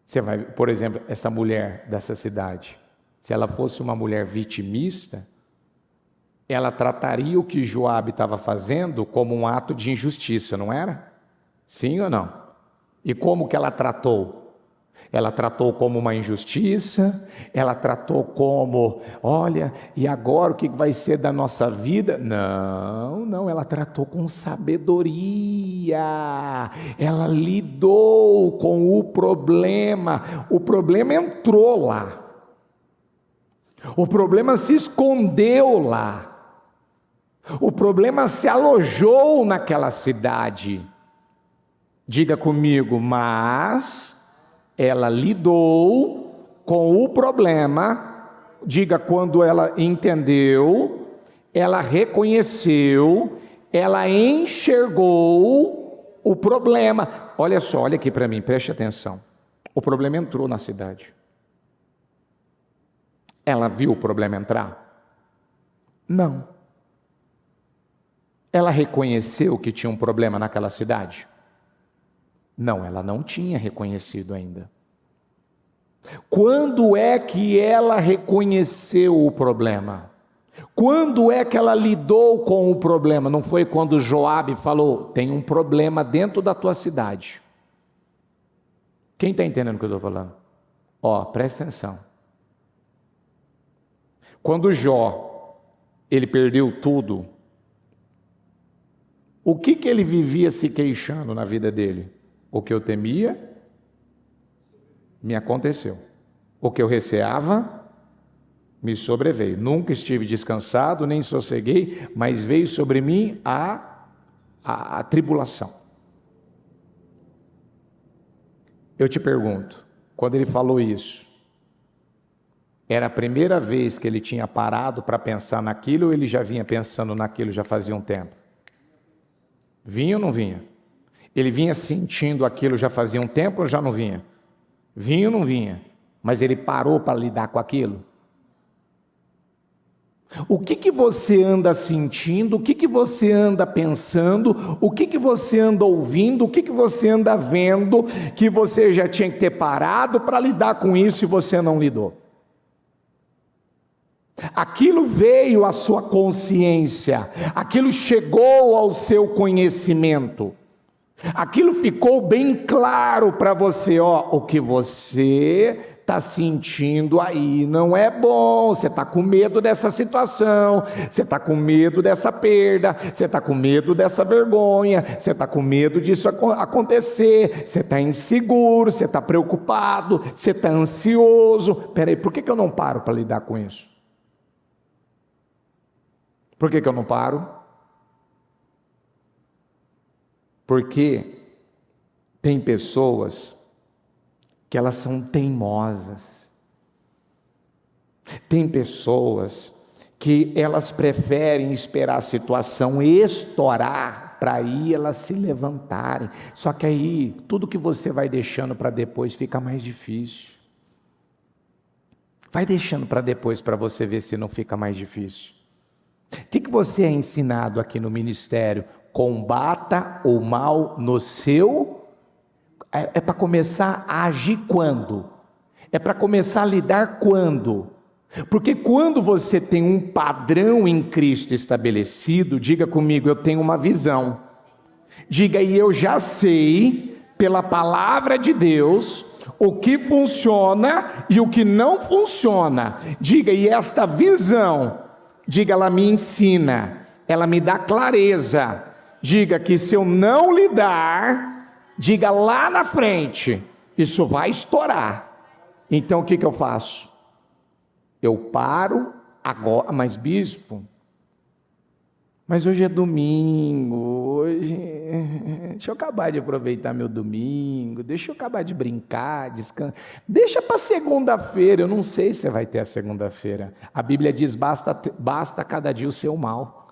Você vai, por exemplo, essa mulher dessa cidade, se ela fosse uma mulher vitimista, ela trataria o que Joabe estava fazendo como um ato de injustiça, não era? Sim ou não? E como que ela tratou? Ela tratou como uma injustiça, ela tratou como, olha, e agora o que vai ser da nossa vida? Não, ela tratou com sabedoria, ela lidou com o problema entrou lá, o problema se escondeu lá, o problema se alojou naquela cidade. Diga comigo, mas ela lidou com o problema, diga, quando ela entendeu, ela reconheceu, ela enxergou o problema. Olha só, olha aqui para mim, preste atenção. O problema entrou na cidade. Ela viu o problema entrar? Não. Ela reconheceu que tinha um problema naquela cidade? Não, ela não tinha reconhecido ainda. Quando é que ela reconheceu o problema? Quando é que ela lidou com o problema? Não foi quando Joabe falou, tem um problema dentro da tua cidade. Quem está entendendo o que eu estou falando? Ó, presta atenção. Quando Jó, ele perdeu tudo, o que ele vivia se queixando na vida dele? O que eu temia, me aconteceu. O que eu receava, me sobreveio. Nunca estive descansado, nem sosseguei, mas veio sobre mim a tribulação. Eu te pergunto, quando ele falou isso, era a primeira vez que ele tinha parado para pensar naquilo, ou ele já vinha pensando naquilo já fazia um tempo? Vinha ou não vinha? Ele vinha sentindo aquilo já fazia um tempo ou já não vinha? Vinha ou não vinha? Mas ele parou para lidar com aquilo? O que você anda sentindo? O que você anda pensando? O que você anda ouvindo? O que você anda vendo que você já tinha que ter parado para lidar com isso e você não lidou? Aquilo veio à sua consciência, aquilo chegou ao seu conhecimento. Aquilo ficou bem claro para você, ó, o que você está sentindo aí não é bom, você está com medo dessa situação, você está com medo dessa perda, você está com medo dessa vergonha, você está com medo disso acontecer, você está inseguro, você está preocupado, você está ansioso. Peraí, por que eu não paro para lidar com isso? Por que eu não paro? Porque tem pessoas que elas são teimosas. Tem pessoas que elas preferem esperar a situação estourar para aí elas se levantarem. Só que aí tudo que você vai deixando para depois fica mais difícil. Vai deixando para depois para você ver se não fica mais difícil. O que você é ensinado aqui no ministério? Combata o mal no seu... É para começar a agir quando? É para começar a lidar quando? Porque quando você tem um padrão em Cristo estabelecido, diga comigo, eu tenho uma visão. Diga, e eu já sei, pela palavra de Deus, o que funciona e o que não funciona. Diga, e esta visão, diga, ela me ensina, ela me dá clareza. Diga que se eu não lidar, diga lá na frente, isso vai estourar. Então o que eu faço? Eu paro agora, mas bispo, mas hoje é domingo, deixa eu acabar de aproveitar meu domingo, deixa eu acabar de brincar, descansar, deixa para segunda-feira, eu não sei se vai ter a segunda-feira. A Bíblia diz, basta cada dia o seu mal.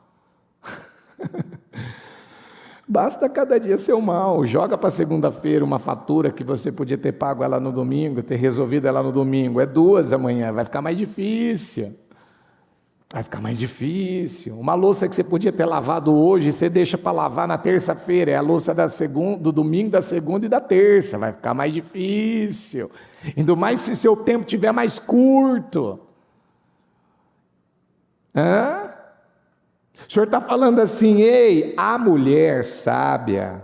Basta cada dia seu mal, joga para segunda-feira uma fatura que você podia ter pago ela no domingo, ter resolvido ela no domingo, é 2 amanhã, vai ficar mais difícil, uma louça que você podia ter lavado hoje, você deixa para lavar na terça-feira, é a louça do domingo, da segunda e da terça, vai ficar mais difícil, ainda mais se seu tempo estiver mais curto. Hã? O senhor está falando assim, ei, a mulher sábia,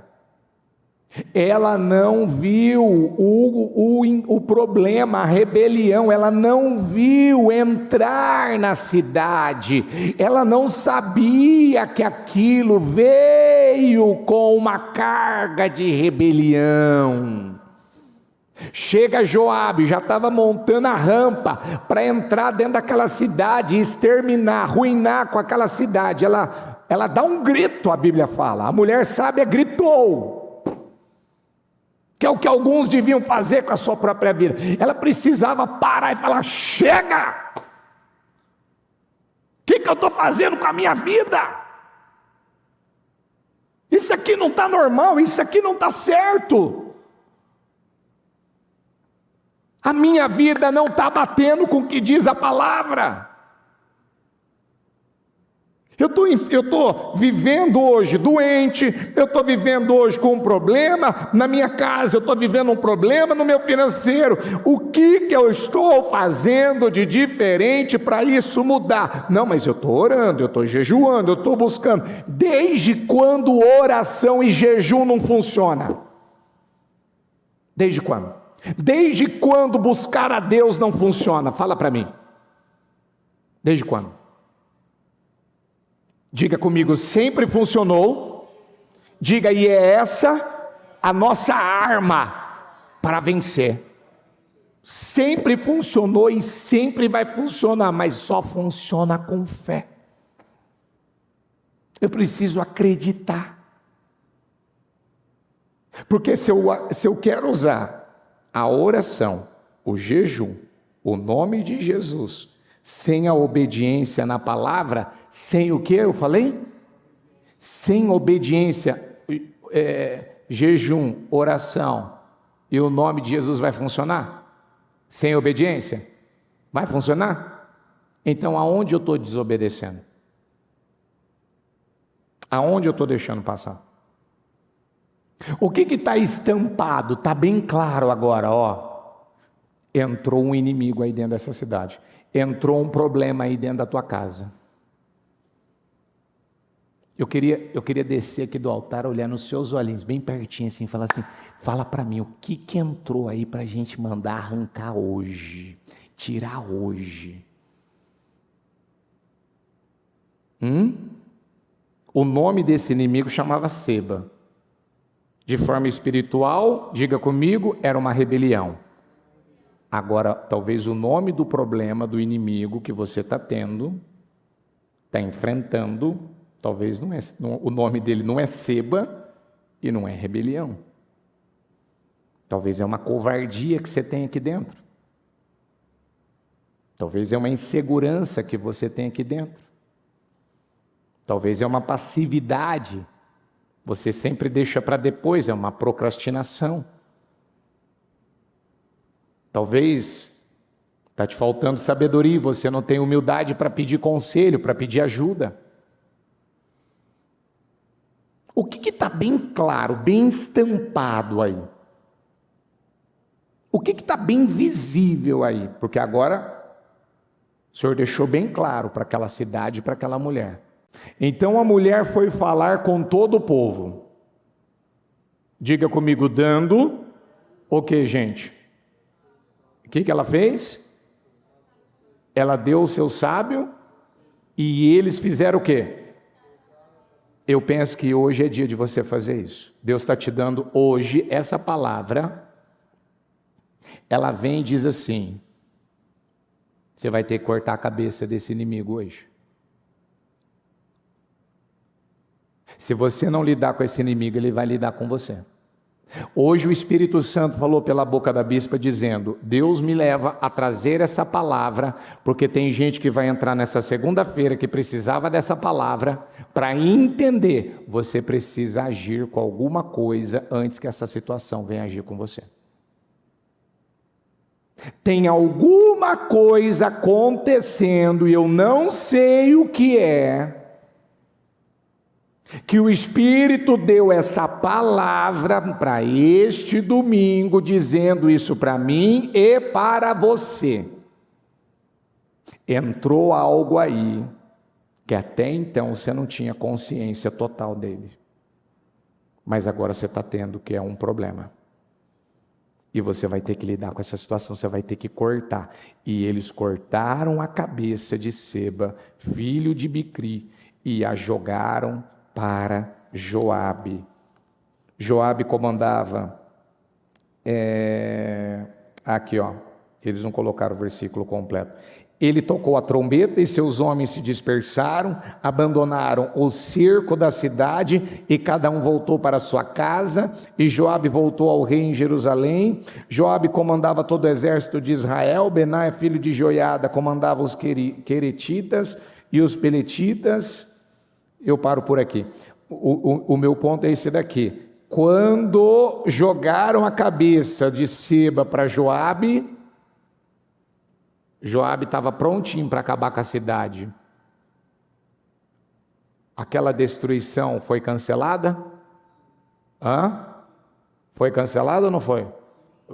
ela não viu o problema, a rebelião, ela não viu entrar na cidade, ela não sabia que aquilo veio com uma carga de rebelião. Chega Joabe, já estava montando a rampa para entrar dentro daquela cidade e exterminar, arruinar com aquela cidade. Ela dá um grito, a Bíblia fala, a mulher sábia gritou, que é o que alguns deviam fazer com a sua própria vida. Ela precisava parar e falar: chega! O que eu estou fazendo com a minha vida? Isso aqui não está normal, isso aqui não está certo. A minha vida não está batendo com o que diz a palavra. Eu estou vivendo hoje doente, eu estou vivendo hoje com um problema na minha casa, eu estou vivendo um problema no meu financeiro. O que eu estou fazendo de diferente para isso mudar? Não, mas eu estou orando, eu estou jejuando, eu estou buscando. Desde quando oração e jejum não funciona? Desde quando? Desde quando buscar a Deus não funciona? Fala para mim. Desde quando? Diga comigo, sempre funcionou. Diga, e é essa a nossa arma para vencer. Sempre funcionou e sempre vai funcionar, mas só funciona com fé. Eu preciso acreditar. Porque se eu quero usar a oração, o jejum, o nome de Jesus, sem a obediência na palavra, sem o que eu falei? Sem obediência, jejum, oração, e o nome de Jesus vai funcionar? Sem obediência? Vai funcionar? Então aonde eu estou desobedecendo? Aonde eu estou deixando passar? O que está estampado? Está bem claro agora, ó. Entrou um inimigo aí dentro dessa cidade. Entrou um problema aí dentro da tua casa. Eu queria descer aqui do altar, olhar nos seus olhinhos, bem pertinho assim, falar assim, fala para mim, o que entrou aí para a gente mandar arrancar hoje, tirar hoje? O nome desse inimigo chamava Seba. De forma espiritual, diga comigo, era uma rebelião. Agora, talvez o nome do problema, do inimigo que você está tendo, está enfrentando, talvez o nome dele não é Seba e não é rebelião. Talvez é uma covardia que você tem aqui dentro. Talvez é uma insegurança que você tem aqui dentro. Talvez é uma passividade. Você sempre deixa para depois, é uma procrastinação. Talvez está te faltando sabedoria, você não tem humildade para pedir conselho, para pedir ajuda. O que está bem claro, bem estampado aí? O que está bem visível aí? Porque agora o Senhor deixou bem claro para aquela cidade, para aquela mulher. Então a mulher foi falar com todo o povo. Diga comigo, dando o que, gente? O que ela fez? Ela deu o seu sábio e eles fizeram o quê? Eu penso que hoje é dia de você fazer isso. Deus está te dando hoje essa palavra. Ela vem e diz assim: você vai ter que cortar a cabeça desse inimigo hoje. Se você não lidar com esse inimigo, ele vai lidar com você. Hoje o Espírito Santo falou pela boca da bispa dizendo: Deus me leva a trazer essa palavra, porque tem gente que vai entrar nessa segunda-feira que precisava dessa palavra, para entender, você precisa agir com alguma coisa antes que essa situação venha agir com você. Tem alguma coisa acontecendo e eu não sei o que é, que o Espírito deu essa palavra para este domingo, dizendo isso para mim e para você. Entrou algo aí que até então você não tinha consciência total dele. Mas agora você está tendo, que é um problema. E você vai ter que lidar com essa situação, você vai ter que cortar. E eles cortaram a cabeça de Seba, filho de Bicri, e a jogaram para Joabe. Joabe comandava, aqui ó, eles não colocaram o versículo completo. Ele tocou a trombeta e seus homens se dispersaram, abandonaram o cerco da cidade e cada um voltou para sua casa, e Joabe voltou ao rei em Jerusalém. Joabe comandava todo o exército de Israel, Benaia filho de Joiada comandava os queretitas e os peletitas. Eu paro por aqui, o meu ponto é esse daqui. Quando jogaram a cabeça de Seba para Joabe estava prontinho para acabar com a cidade. Aquela destruição foi cancelada? Foi cancelada ou não foi?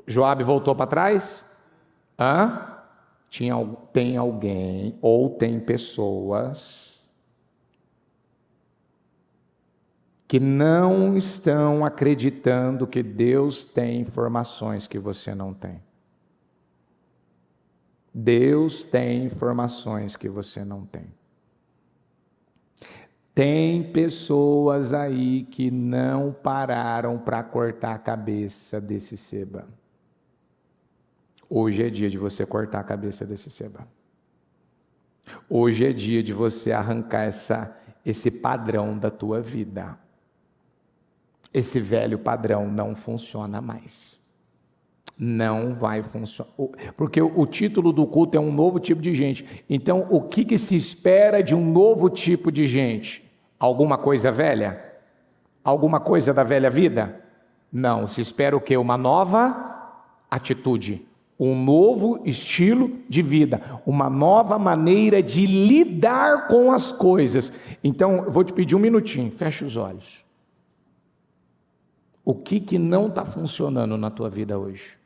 Joabe voltou para trás? Tem alguém ou tem pessoas que não estão acreditando que Deus tem informações que você não tem. Deus tem informações que você não tem. Tem pessoas aí que não pararam para cortar a cabeça desse Seba. Hoje é dia de você cortar a cabeça desse Seba. Hoje é dia de você arrancar esse padrão da tua vida. Esse velho padrão não funciona mais. Não vai funcionar, porque o título do culto é um novo tipo de gente. Então, o que se espera de um novo tipo de gente? Alguma coisa velha? Alguma coisa da velha vida? Não, se espera o quê? Uma nova atitude, um novo estilo de vida, uma nova maneira de lidar com as coisas. Então, eu vou te pedir um minutinho, fecha os olhos. O que não está funcionando na tua vida hoje?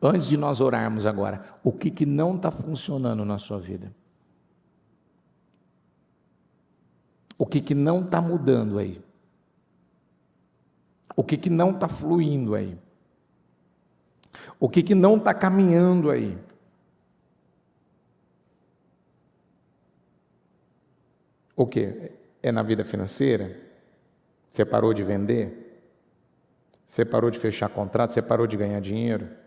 Antes de nós orarmos agora, o que não está funcionando na sua vida? O que não está mudando aí? O que não está fluindo aí? O que não está caminhando aí? O que? É na vida financeira? Você parou de vender? Você parou de fechar contrato? Você parou de ganhar dinheiro?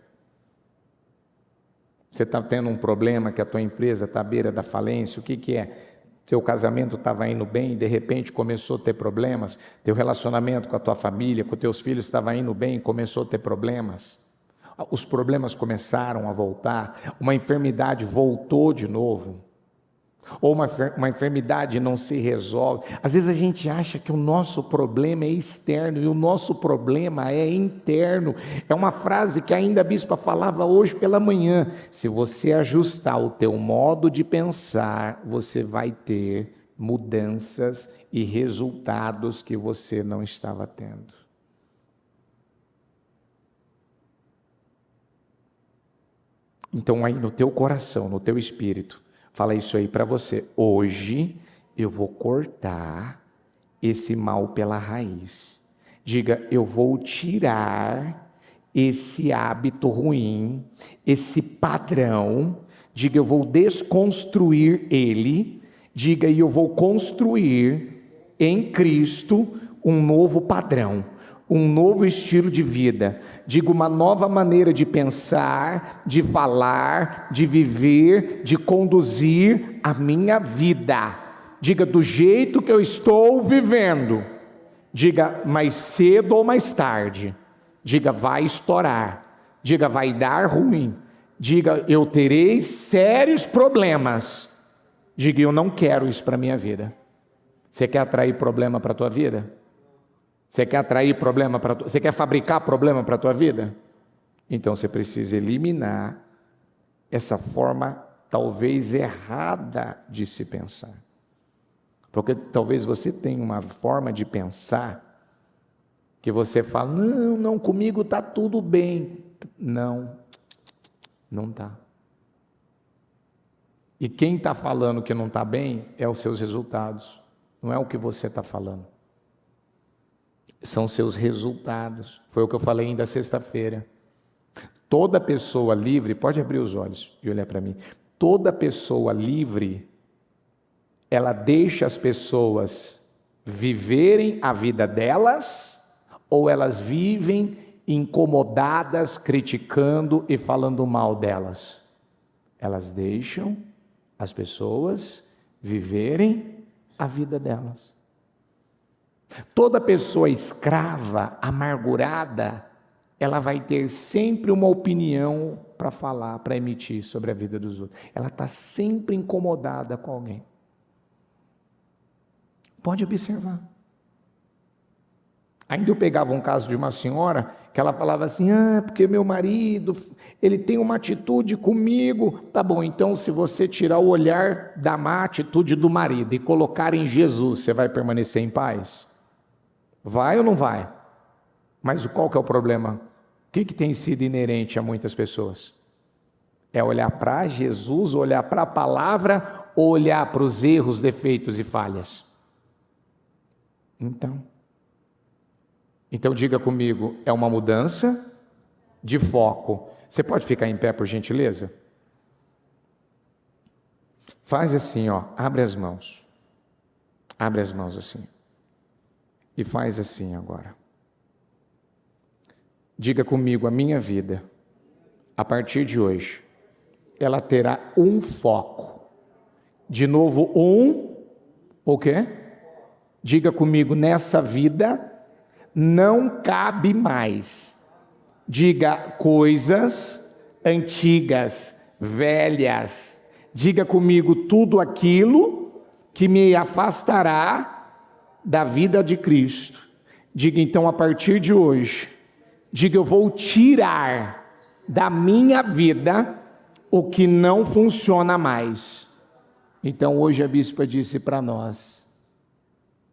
Você está tendo um problema que a tua empresa está à beira da falência? O que é? Teu casamento estava indo bem e de repente começou a ter problemas? Teu relacionamento com a tua família, com teus filhos estava indo bem e começou a ter problemas? Os problemas começaram a voltar? Uma enfermidade voltou de novo? Ou uma enfermidade não se resolve? Às vezes a gente acha que o nosso problema é externo e o nosso problema é interno. É uma frase que ainda a bispa falava hoje pela manhã. Se você ajustar o teu modo de pensar, você vai ter mudanças e resultados que você não estava tendo. Então aí no teu coração, no teu espírito, fala isso aí para você. Hoje eu vou cortar esse mal pela raiz. Diga, eu vou tirar esse hábito ruim, esse padrão. Diga, eu vou desconstruir ele. Diga, e eu vou construir em Cristo um novo padrão, um novo estilo de vida. Digo, uma nova maneira de pensar, de falar, de viver, de conduzir a minha vida. Diga, do jeito que eu estou vivendo. Diga, mais cedo ou mais tarde. Diga, vai estourar. Diga, vai dar ruim. Diga, eu terei sérios problemas. Diga, eu não quero isso para a minha vida. Você quer atrair problema para a tua vida? Você quer atrair problema para você quer fabricar problema para a tua vida? Então você precisa eliminar essa forma talvez errada de se pensar. Porque talvez você tenha uma forma de pensar que você fala, não, comigo está tudo bem. Não está. E quem está falando que não está bem é os seus resultados, não é o que você está falando. São seus resultados. Foi o que eu falei ainda sexta-feira. Toda pessoa livre, pode abrir os olhos e olhar para mim. Toda pessoa livre, ela deixa as pessoas viverem a vida delas, ou elas vivem incomodadas, criticando e falando mal delas. Elas deixam as pessoas viverem a vida delas. Toda pessoa escrava, amargurada, ela vai ter sempre uma opinião para falar, para emitir sobre a vida dos outros. Ela está sempre incomodada com alguém. Pode observar. Ainda eu pegava um caso de uma senhora que ela falava assim, porque meu marido, ele tem uma atitude comigo. Tá bom, então se você tirar o olhar da má atitude do marido e colocar em Jesus, você vai permanecer em paz? Vai ou não vai? Mas qual que é o problema? O que tem sido inerente a muitas pessoas? É olhar para Jesus, olhar para a palavra, ou olhar para os erros, defeitos e falhas? Então diga comigo, é uma mudança de foco. Você pode ficar em pé, por gentileza? Faz assim, ó, abre as mãos. Abre as mãos assim. E faz assim agora. Diga comigo, a minha vida, a partir de hoje, ela terá um foco. De novo, o quê? Diga comigo, nessa vida não cabe mais. Diga coisas antigas, velhas. Diga comigo tudo aquilo que me afastará da vida de Cristo. Diga então, a partir de hoje, diga, eu vou tirar da minha vida o que não funciona mais. Então hoje a bispa disse para nós,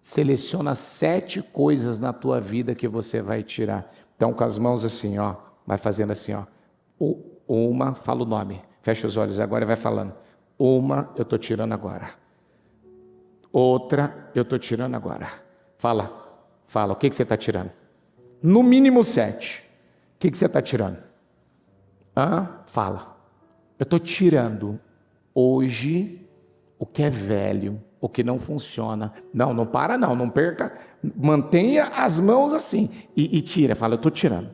seleciona 7 coisas na tua vida que você vai tirar. Então com as mãos assim, ó, vai fazendo assim, ó. Uma, fala o nome, fecha os olhos agora e vai falando. Uma, eu estou tirando agora. Outra, eu estou tirando agora. Fala, o que você está tirando? No mínimo 7. O que você está tirando? Fala. Eu estou tirando hoje o que é velho, o que não funciona. Não para não perca. Mantenha as mãos assim e tira. Fala, eu estou tirando.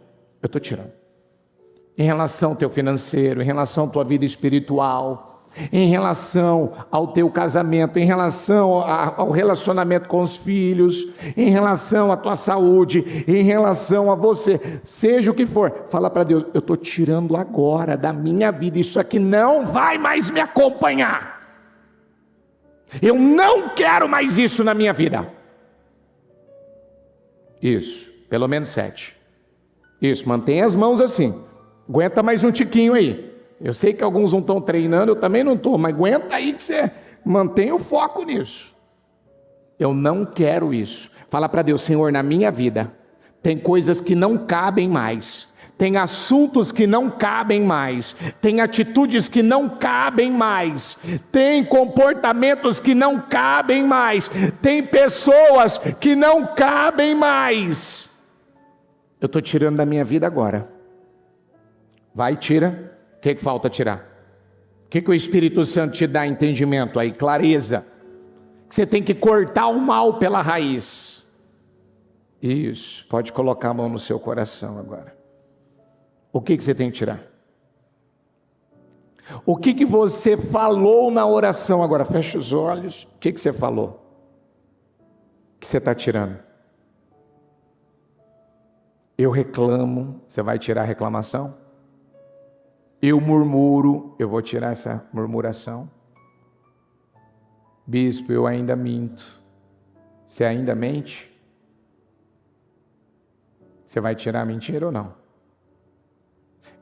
Em relação ao teu financeiro, em relação à tua vida espiritual, em relação ao teu casamento, em relação ao relacionamento com os filhos, em relação à tua saúde, em relação a você, seja o que for, fala para Deus, eu estou tirando agora da minha vida, isso aqui não vai mais me acompanhar, eu não quero mais isso na minha vida. Isso, pelo menos 7. Isso, mantenha as mãos assim, aguenta mais um tiquinho aí. Eu sei que alguns não estão treinando, eu também não estou, mas aguenta aí que você mantenha o foco nisso. Eu não quero isso. Fala para Deus, Senhor, na minha vida tem coisas que não cabem mais, tem assuntos que não cabem mais, tem atitudes que não cabem mais, tem comportamentos que não cabem mais, tem pessoas que não cabem mais. Eu estou tirando da minha vida agora. Vai, tira. O que falta tirar? O que o Espírito Santo te dá entendimento aí? Clareza. Que você tem que cortar o mal pela raiz. Isso. Pode colocar a mão no seu coração agora. O que você tem que tirar? O que você falou na oração agora? Fecha os olhos. O que você falou? O que você está tirando? Eu reclamo. Você vai tirar a reclamação? Eu murmuro, eu vou tirar essa murmuração. Bispo, eu ainda minto. Você ainda mente? Você vai tirar a mentira ou não?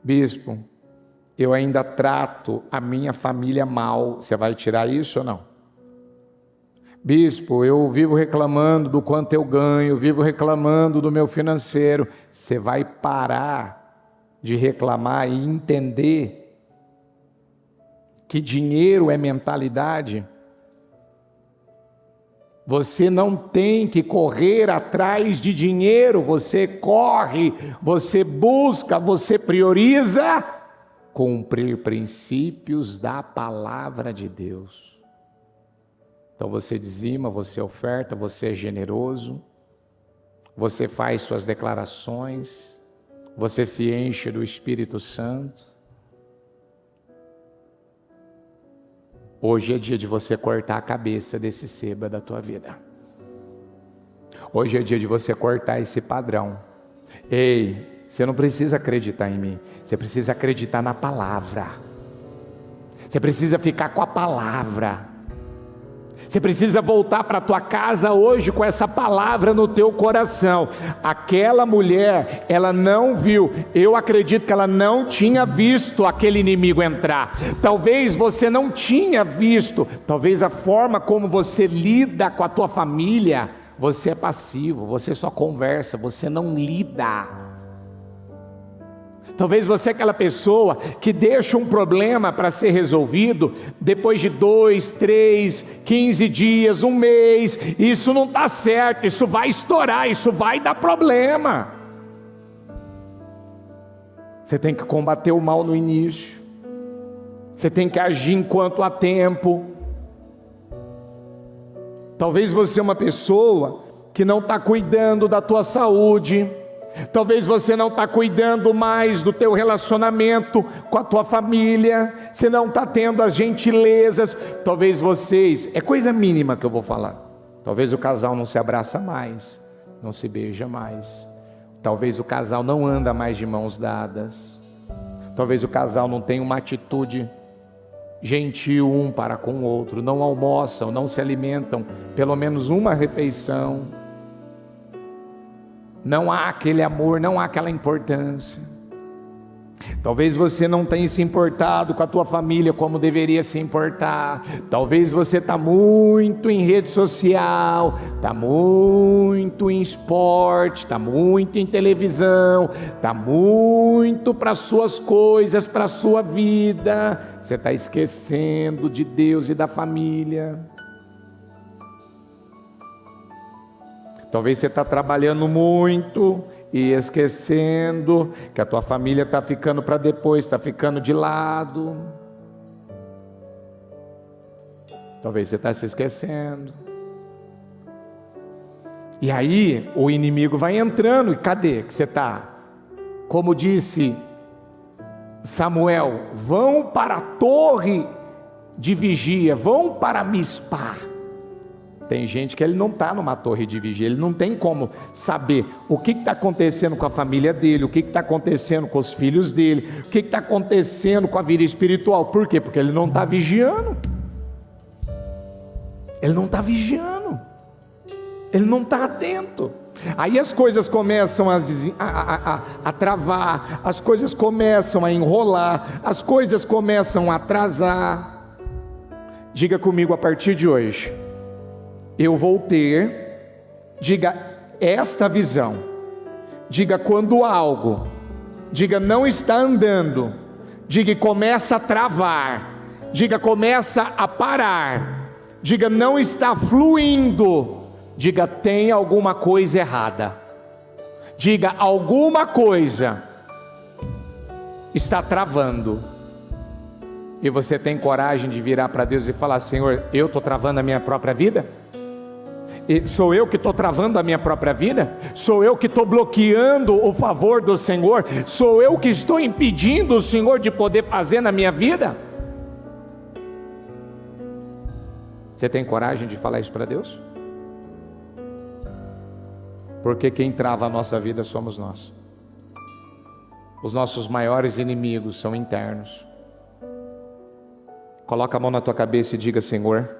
Bispo, eu ainda trato a minha família mal. Você vai tirar isso ou não? Bispo, eu vivo reclamando do quanto eu ganho, vivo reclamando do meu financeiro. Você vai parar de reclamar e entender que dinheiro é mentalidade, você não tem que correr atrás de dinheiro, você corre, você busca, você prioriza cumprir princípios da palavra de Deus. Então você dizima, você oferta, você é generoso, você faz suas declarações, você se enche do Espírito Santo. Hoje é dia de você cortar a cabeça desse seba da tua vida. Hoje é dia de você cortar esse padrão. Ei, você não precisa acreditar em mim, você precisa acreditar na palavra. Você precisa ficar com a palavra. Você precisa voltar para a tua casa hoje com essa palavra no teu coração. Aquela mulher, ela não viu, eu acredito que ela não tinha visto aquele inimigo entrar. Talvez você não tinha visto, talvez a forma como você lida com a tua família, você é passivo, você só conversa, você não lida. Talvez você é aquela pessoa que deixa um problema para ser resolvido depois de 2, 3, 15 dias, um mês. Isso não está certo, isso vai estourar, isso vai dar problema. Você tem que combater o mal no início. Você tem que agir enquanto há tempo. Talvez você é uma pessoa que não está cuidando da tua saúde. Talvez você não está cuidando mais do teu relacionamento com a tua família, você não está tendo as gentilezas. Talvez vocês, é coisa mínima que eu vou falar, talvez o casal não se abraça mais, não se beija mais, talvez o casal não anda mais de mãos dadas, talvez o casal não tenha uma atitude gentil um para com o outro, não almoçam, não se alimentam pelo menos uma refeição. Não há aquele amor, não há aquela importância. Talvez você não tenha se importado com a tua família como deveria se importar. Talvez você está muito em rede social, está muito em esporte, está muito em televisão, está muito para as suas coisas, para a sua vida. Você está esquecendo de Deus e da família. Talvez você está trabalhando muito e esquecendo que a tua família está ficando para depois, está ficando de lado. Talvez você está se esquecendo. E aí o inimigo vai entrando, e cadê que você está? Como disse Samuel, vão para a torre de vigia, vão para Mispá. Tem gente que ele não está numa torre de vigia, ele não tem como saber o que está acontecendo com a família dele, o que está acontecendo com os filhos dele, o que está acontecendo com a vida espiritual. Por quê? Porque ele não está vigiando. Ele não está vigiando. Ele não está atento. Aí as coisas começam a travar, as coisas começam a enrolar, as coisas começam a atrasar. Diga comigo a partir de hoje: eu vou ter, diga esta visão, diga quando algo, diga não está andando, diga começa a travar, diga começa a parar, diga não está fluindo, diga tem alguma coisa errada, diga alguma coisa está travando. E você tem coragem de virar para Deus e falar: Senhor, eu estou travando a minha própria vida? Sou eu que estou travando a minha própria vida? Sou eu que estou bloqueando o favor do Senhor? Sou eu que estou impedindo o Senhor de poder fazer na minha vida? Você tem coragem de falar isso para Deus? Porque quem trava a nossa vida somos nós. Os nossos maiores inimigos são internos. Coloca a mão na tua cabeça e diga: Senhor,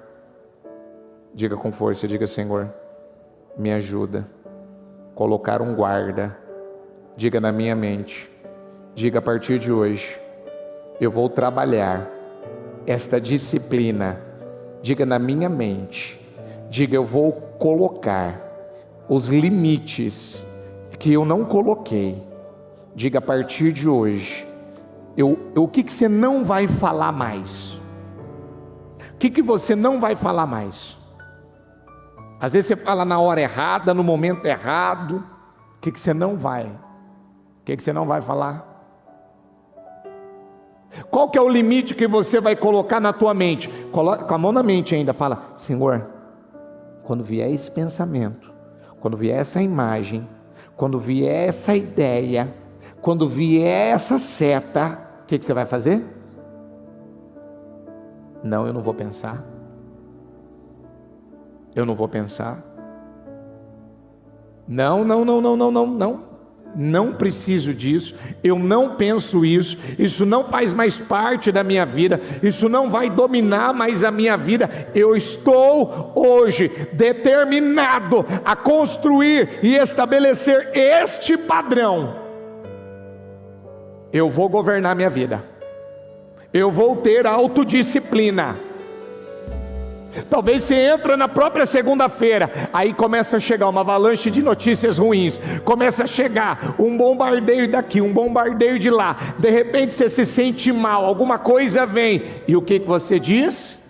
diga com força, diga: Senhor, me ajuda a colocar um guarda. Diga na minha mente, diga: a partir de hoje eu vou trabalhar esta disciplina. Diga na minha mente, diga: eu vou colocar os limites que eu não coloquei. Diga: a partir de hoje o que você não vai falar mais? que você não vai falar mais? Às vezes você fala na hora errada, no momento errado. O que você não vai? O que você não vai falar? Qual que é o limite que você vai colocar na tua mente? Coloca com a mão na mente ainda, fala: Senhor, quando vier esse pensamento, quando vier essa imagem, quando vier essa ideia, quando vier essa seta, o que você vai fazer? Não, eu não vou pensar. Eu não vou pensar. Não. Não preciso disso, eu não penso isso, isso não faz mais parte da minha vida, isso não vai dominar mais a minha vida. Eu estou hoje determinado a construir e estabelecer este padrão. Eu vou governar minha vida, eu vou ter autodisciplina. Talvez você entra na própria segunda-feira, aí começa a chegar uma avalanche de notícias ruins, começa a chegar um bombardeio daqui, um bombardeio de lá, de repente você se sente mal, alguma coisa vem, e o que você diz?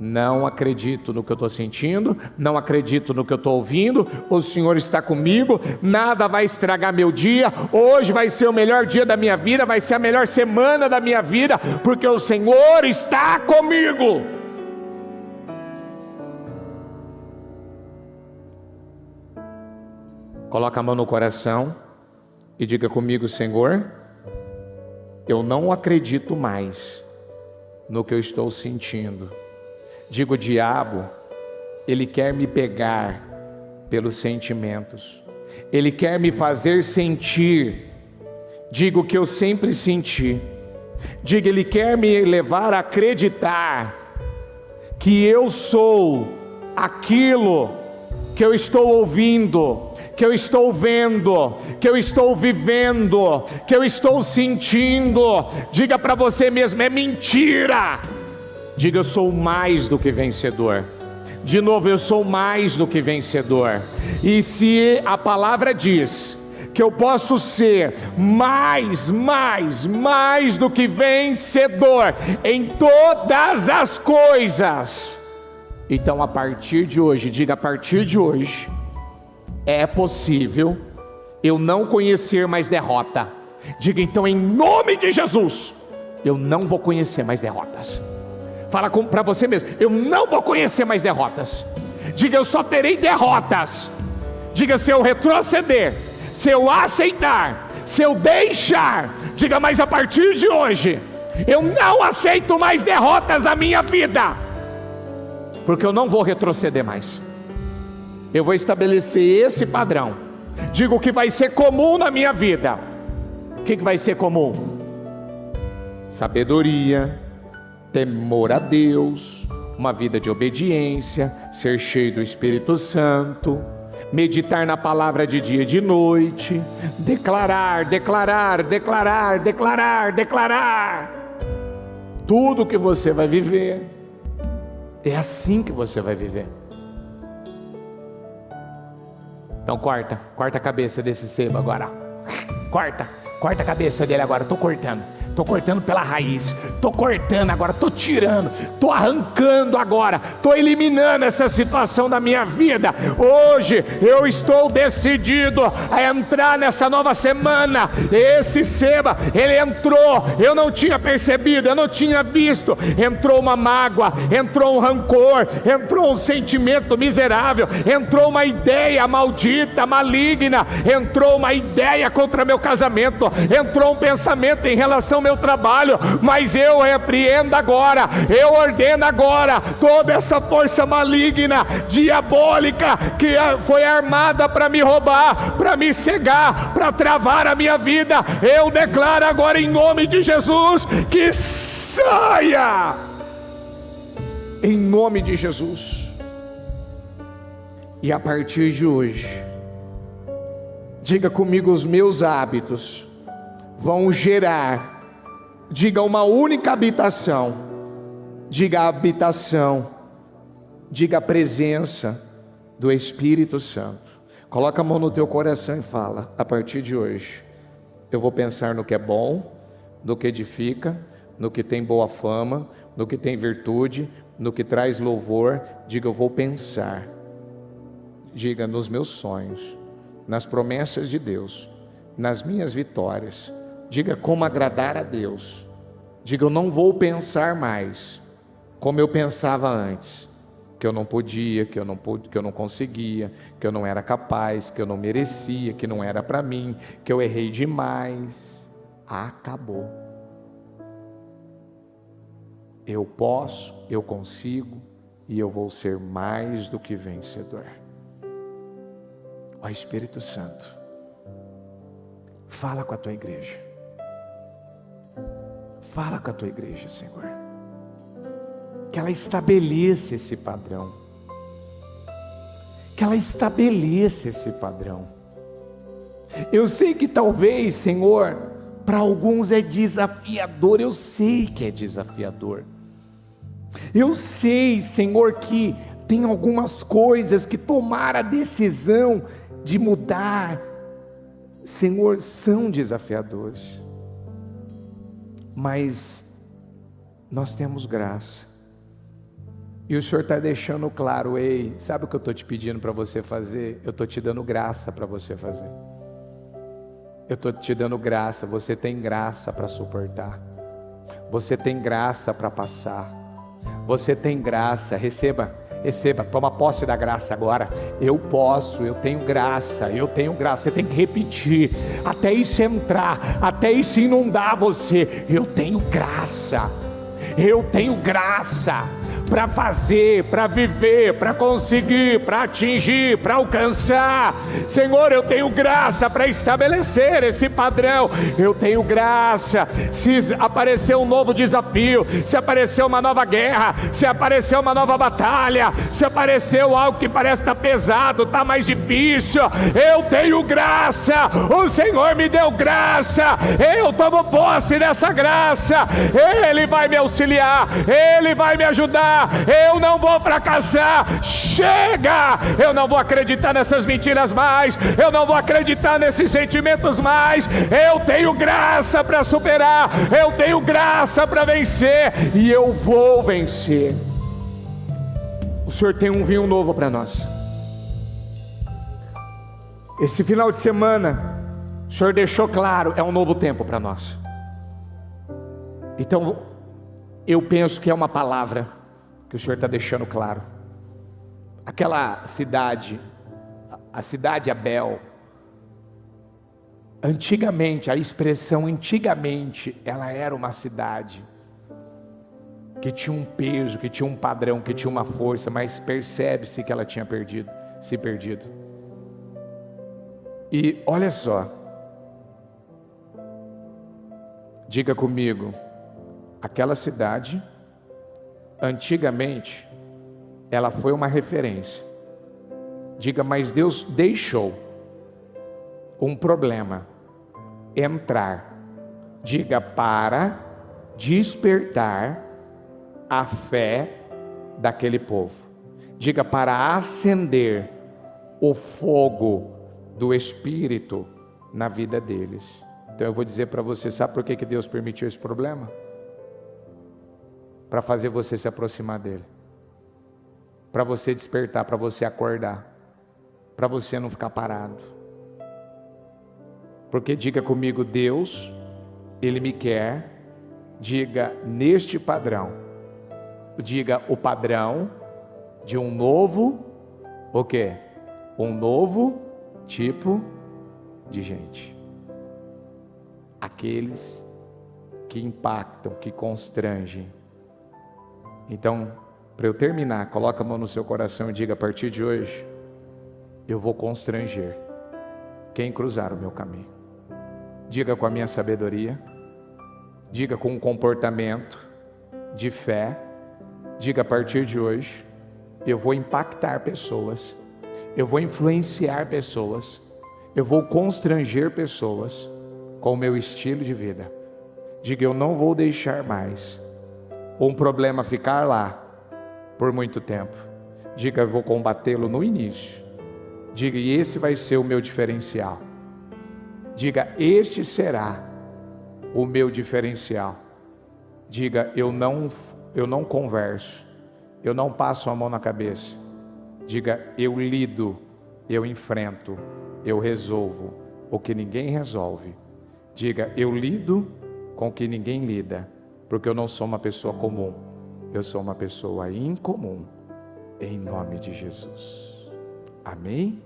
Não acredito no que eu estou sentindo, não acredito no que eu estou ouvindo, o Senhor está comigo, nada vai estragar meu dia, hoje vai ser o melhor dia da minha vida, vai ser a melhor semana da minha vida, porque o Senhor está comigo. Coloca a mão no coração e diga comigo: Senhor, eu não acredito mais no que eu estou sentindo. Digo: o diabo, ele quer me pegar pelos sentimentos, ele quer me fazer sentir, digo que eu sempre senti. Diga: ele quer me levar a acreditar que eu sou aquilo que eu estou ouvindo, que eu estou vendo, que eu estou vivendo, que eu estou sentindo. Diga para você mesmo: é mentira. Diga: eu sou mais do que vencedor. De novo: eu sou mais do que vencedor. E se a palavra diz que eu posso ser mais do que vencedor em todas as coisas, então a partir de hoje, diga: a partir de hoje, é possível eu não conhecer mais derrota. Diga então: em nome de Jesus, eu não vou conhecer mais derrotas. Fala para você mesmo: eu não vou conhecer mais derrotas. Diga: eu só terei derrotas. Diga: se eu retroceder, se eu aceitar, se eu deixar. Diga: mas a partir de hoje, eu não aceito mais derrotas na minha vida, porque eu não vou retroceder mais. Eu vou estabelecer esse padrão. Digo que vai ser comum na minha vida. O que vai ser comum? Sabedoria, temor a Deus, uma vida de obediência, ser cheio do Espírito Santo, meditar na palavra de dia e de noite, declarar. Tudo que você vai viver, é assim que você vai viver. Então corta a cabeça desse sebo agora. Corta a cabeça dele agora. Estou cortando pela raiz, estou cortando agora, estou tirando, estou arrancando agora, estou eliminando essa situação da minha vida. Hoje eu estou decidido a entrar nessa nova semana. Esse seba, ele entrou, eu não tinha percebido, eu não tinha visto. Entrou uma mágoa, entrou um rancor, entrou um sentimento miserável, entrou uma ideia maldita, maligna, entrou uma ideia contra meu casamento, entrou um pensamento em relação ao meu trabalho, mas eu repreendo agora, eu ordeno agora toda essa força maligna, diabólica, que foi armada para me roubar, para me cegar, para travar a minha vida. Eu declaro agora, em nome de Jesus, que saia, em nome de Jesus. E a partir de hoje, diga comigo: os meus hábitos vão gerar, diga, uma única habitação. Diga: a habitação, diga: a presença do Espírito Santo. Coloca a mão no teu coração e fala: a partir de hoje, eu vou pensar no que é bom, no que edifica, no que tem boa fama, no que tem virtude, no que traz louvor. Diga, eu vou pensar. Diga, nos meus sonhos, nas promessas de Deus, nas minhas vitórias. Diga, como agradar a Deus. Diga, eu não vou pensar mais como eu pensava antes, que eu não podia, que eu não conseguia, que eu não era capaz, que eu não merecia, que não era para mim, que eu errei demais. Acabou. Eu posso, eu consigo e eu vou ser mais do que vencedor. Ó Espírito Santo, fala com a tua igreja. Fala com a tua igreja, Senhor. Que ela estabeleça esse padrão. Que ela estabeleça esse padrão. Eu sei que talvez, Senhor, para alguns é desafiador. Eu sei que é desafiador. Eu sei, Senhor, que tem algumas coisas que tomar a decisão de mudar, Senhor, são desafiadores. Mas nós temos graça. E o Senhor está deixando claro, ei, sabe o que eu estou te pedindo para você fazer? Eu estou te dando graça para você fazer. Eu estou te dando graça, você tem graça para suportar. Você tem graça para passar. Você tem graça, receba, toma posse da graça agora. Eu posso, eu tenho graça. Você tem que repetir, até isso entrar, até isso inundar você. Eu tenho graça para fazer, para viver, para conseguir, para atingir, para alcançar. Senhor, eu tenho graça para estabelecer esse padrão. Eu tenho graça. Se aparecer um novo desafio, se aparecer uma nova guerra, se aparecer uma nova batalha, se apareceu algo que parece estar pesado, está mais difícil, eu tenho graça. O Senhor me deu graça. Eu tomo posse dessa graça. Ele vai me auxiliar, Ele vai me ajudar. Eu não vou fracassar. Chega! Eu não vou acreditar nessas mentiras mais. Eu não vou acreditar nesses sentimentos mais. Eu tenho graça para superar. Eu tenho graça para vencer. E eu vou vencer. O Senhor tem um vinho novo para nós. Esse final de semana, o Senhor deixou claro, é um novo tempo para nós. Então, eu penso que é uma palavra que o Senhor está deixando claro. Aquela cidade, a cidade Abel, antigamente, a expressão antigamente, ela era uma cidade que tinha um peso, que tinha um padrão, que tinha uma força, mas percebe-se que ela tinha se perdido. E olha só, diga comigo, aquela cidade, antigamente, ela foi uma referência. Diga, mas Deus deixou um problema entrar. Diga, para despertar a fé daquele povo. Diga, para acender o fogo do Espírito na vida deles. Então eu vou dizer para você, sabe por que Deus permitiu esse problema? Para fazer você se aproximar dele, para você despertar, para você acordar, para você não ficar parado. Porque diga comigo, Deus, Ele me quer, diga neste padrão, diga o padrão de um novo, o quê? Um novo tipo de gente. Aqueles que impactam, que constrangem. Então, para eu terminar, coloca a mão no seu coração e diga, a partir de hoje, eu vou constranger quem cruzar o meu caminho. Diga com a minha sabedoria, diga com um comportamento de fé, diga a partir de hoje, eu vou impactar pessoas, eu vou influenciar pessoas, eu vou constranger pessoas com o meu estilo de vida. Diga, eu não vou deixar mais um problema ficar lá por muito tempo. Diga, eu vou combatê-lo no início. Diga, e esse vai ser o meu diferencial. Diga, este será o meu diferencial. Diga, eu não converso, eu não passo a mão na cabeça. Diga, eu lido, eu enfrento, eu resolvo o que ninguém resolve. Diga, eu lido com o que ninguém lida, porque eu não sou uma pessoa comum, eu sou uma pessoa incomum, em nome de Jesus. Amém,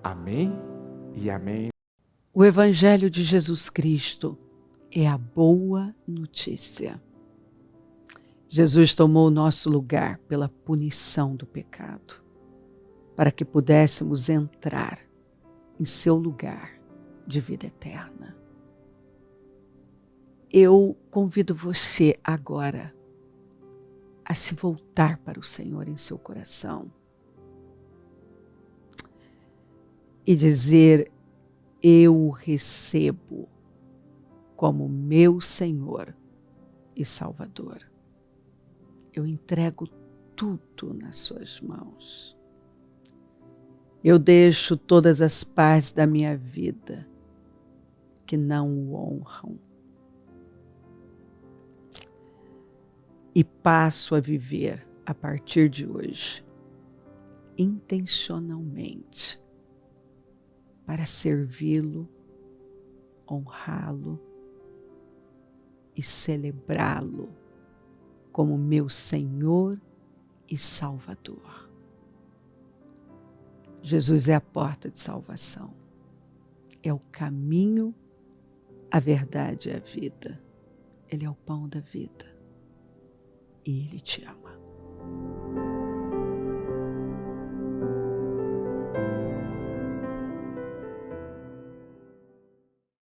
amém e amém. O Evangelho de Jesus Cristo é a boa notícia. Jesus tomou o nosso lugar pela punição do pecado, para que pudéssemos entrar em seu lugar de vida eterna. Eu convido você agora a se voltar para o Senhor em seu coração e dizer: eu o recebo como meu Senhor e Salvador. Eu entrego tudo nas suas mãos. Eu deixo todas as partes da minha vida que não o honram e passo a viver a partir de hoje intencionalmente para servi-lo, honrá-lo e celebrá-lo como meu Senhor e Salvador. Jesus é a porta de salvação, é o caminho, a verdade e a vida. Ele é o pão da vida e Ele te ama.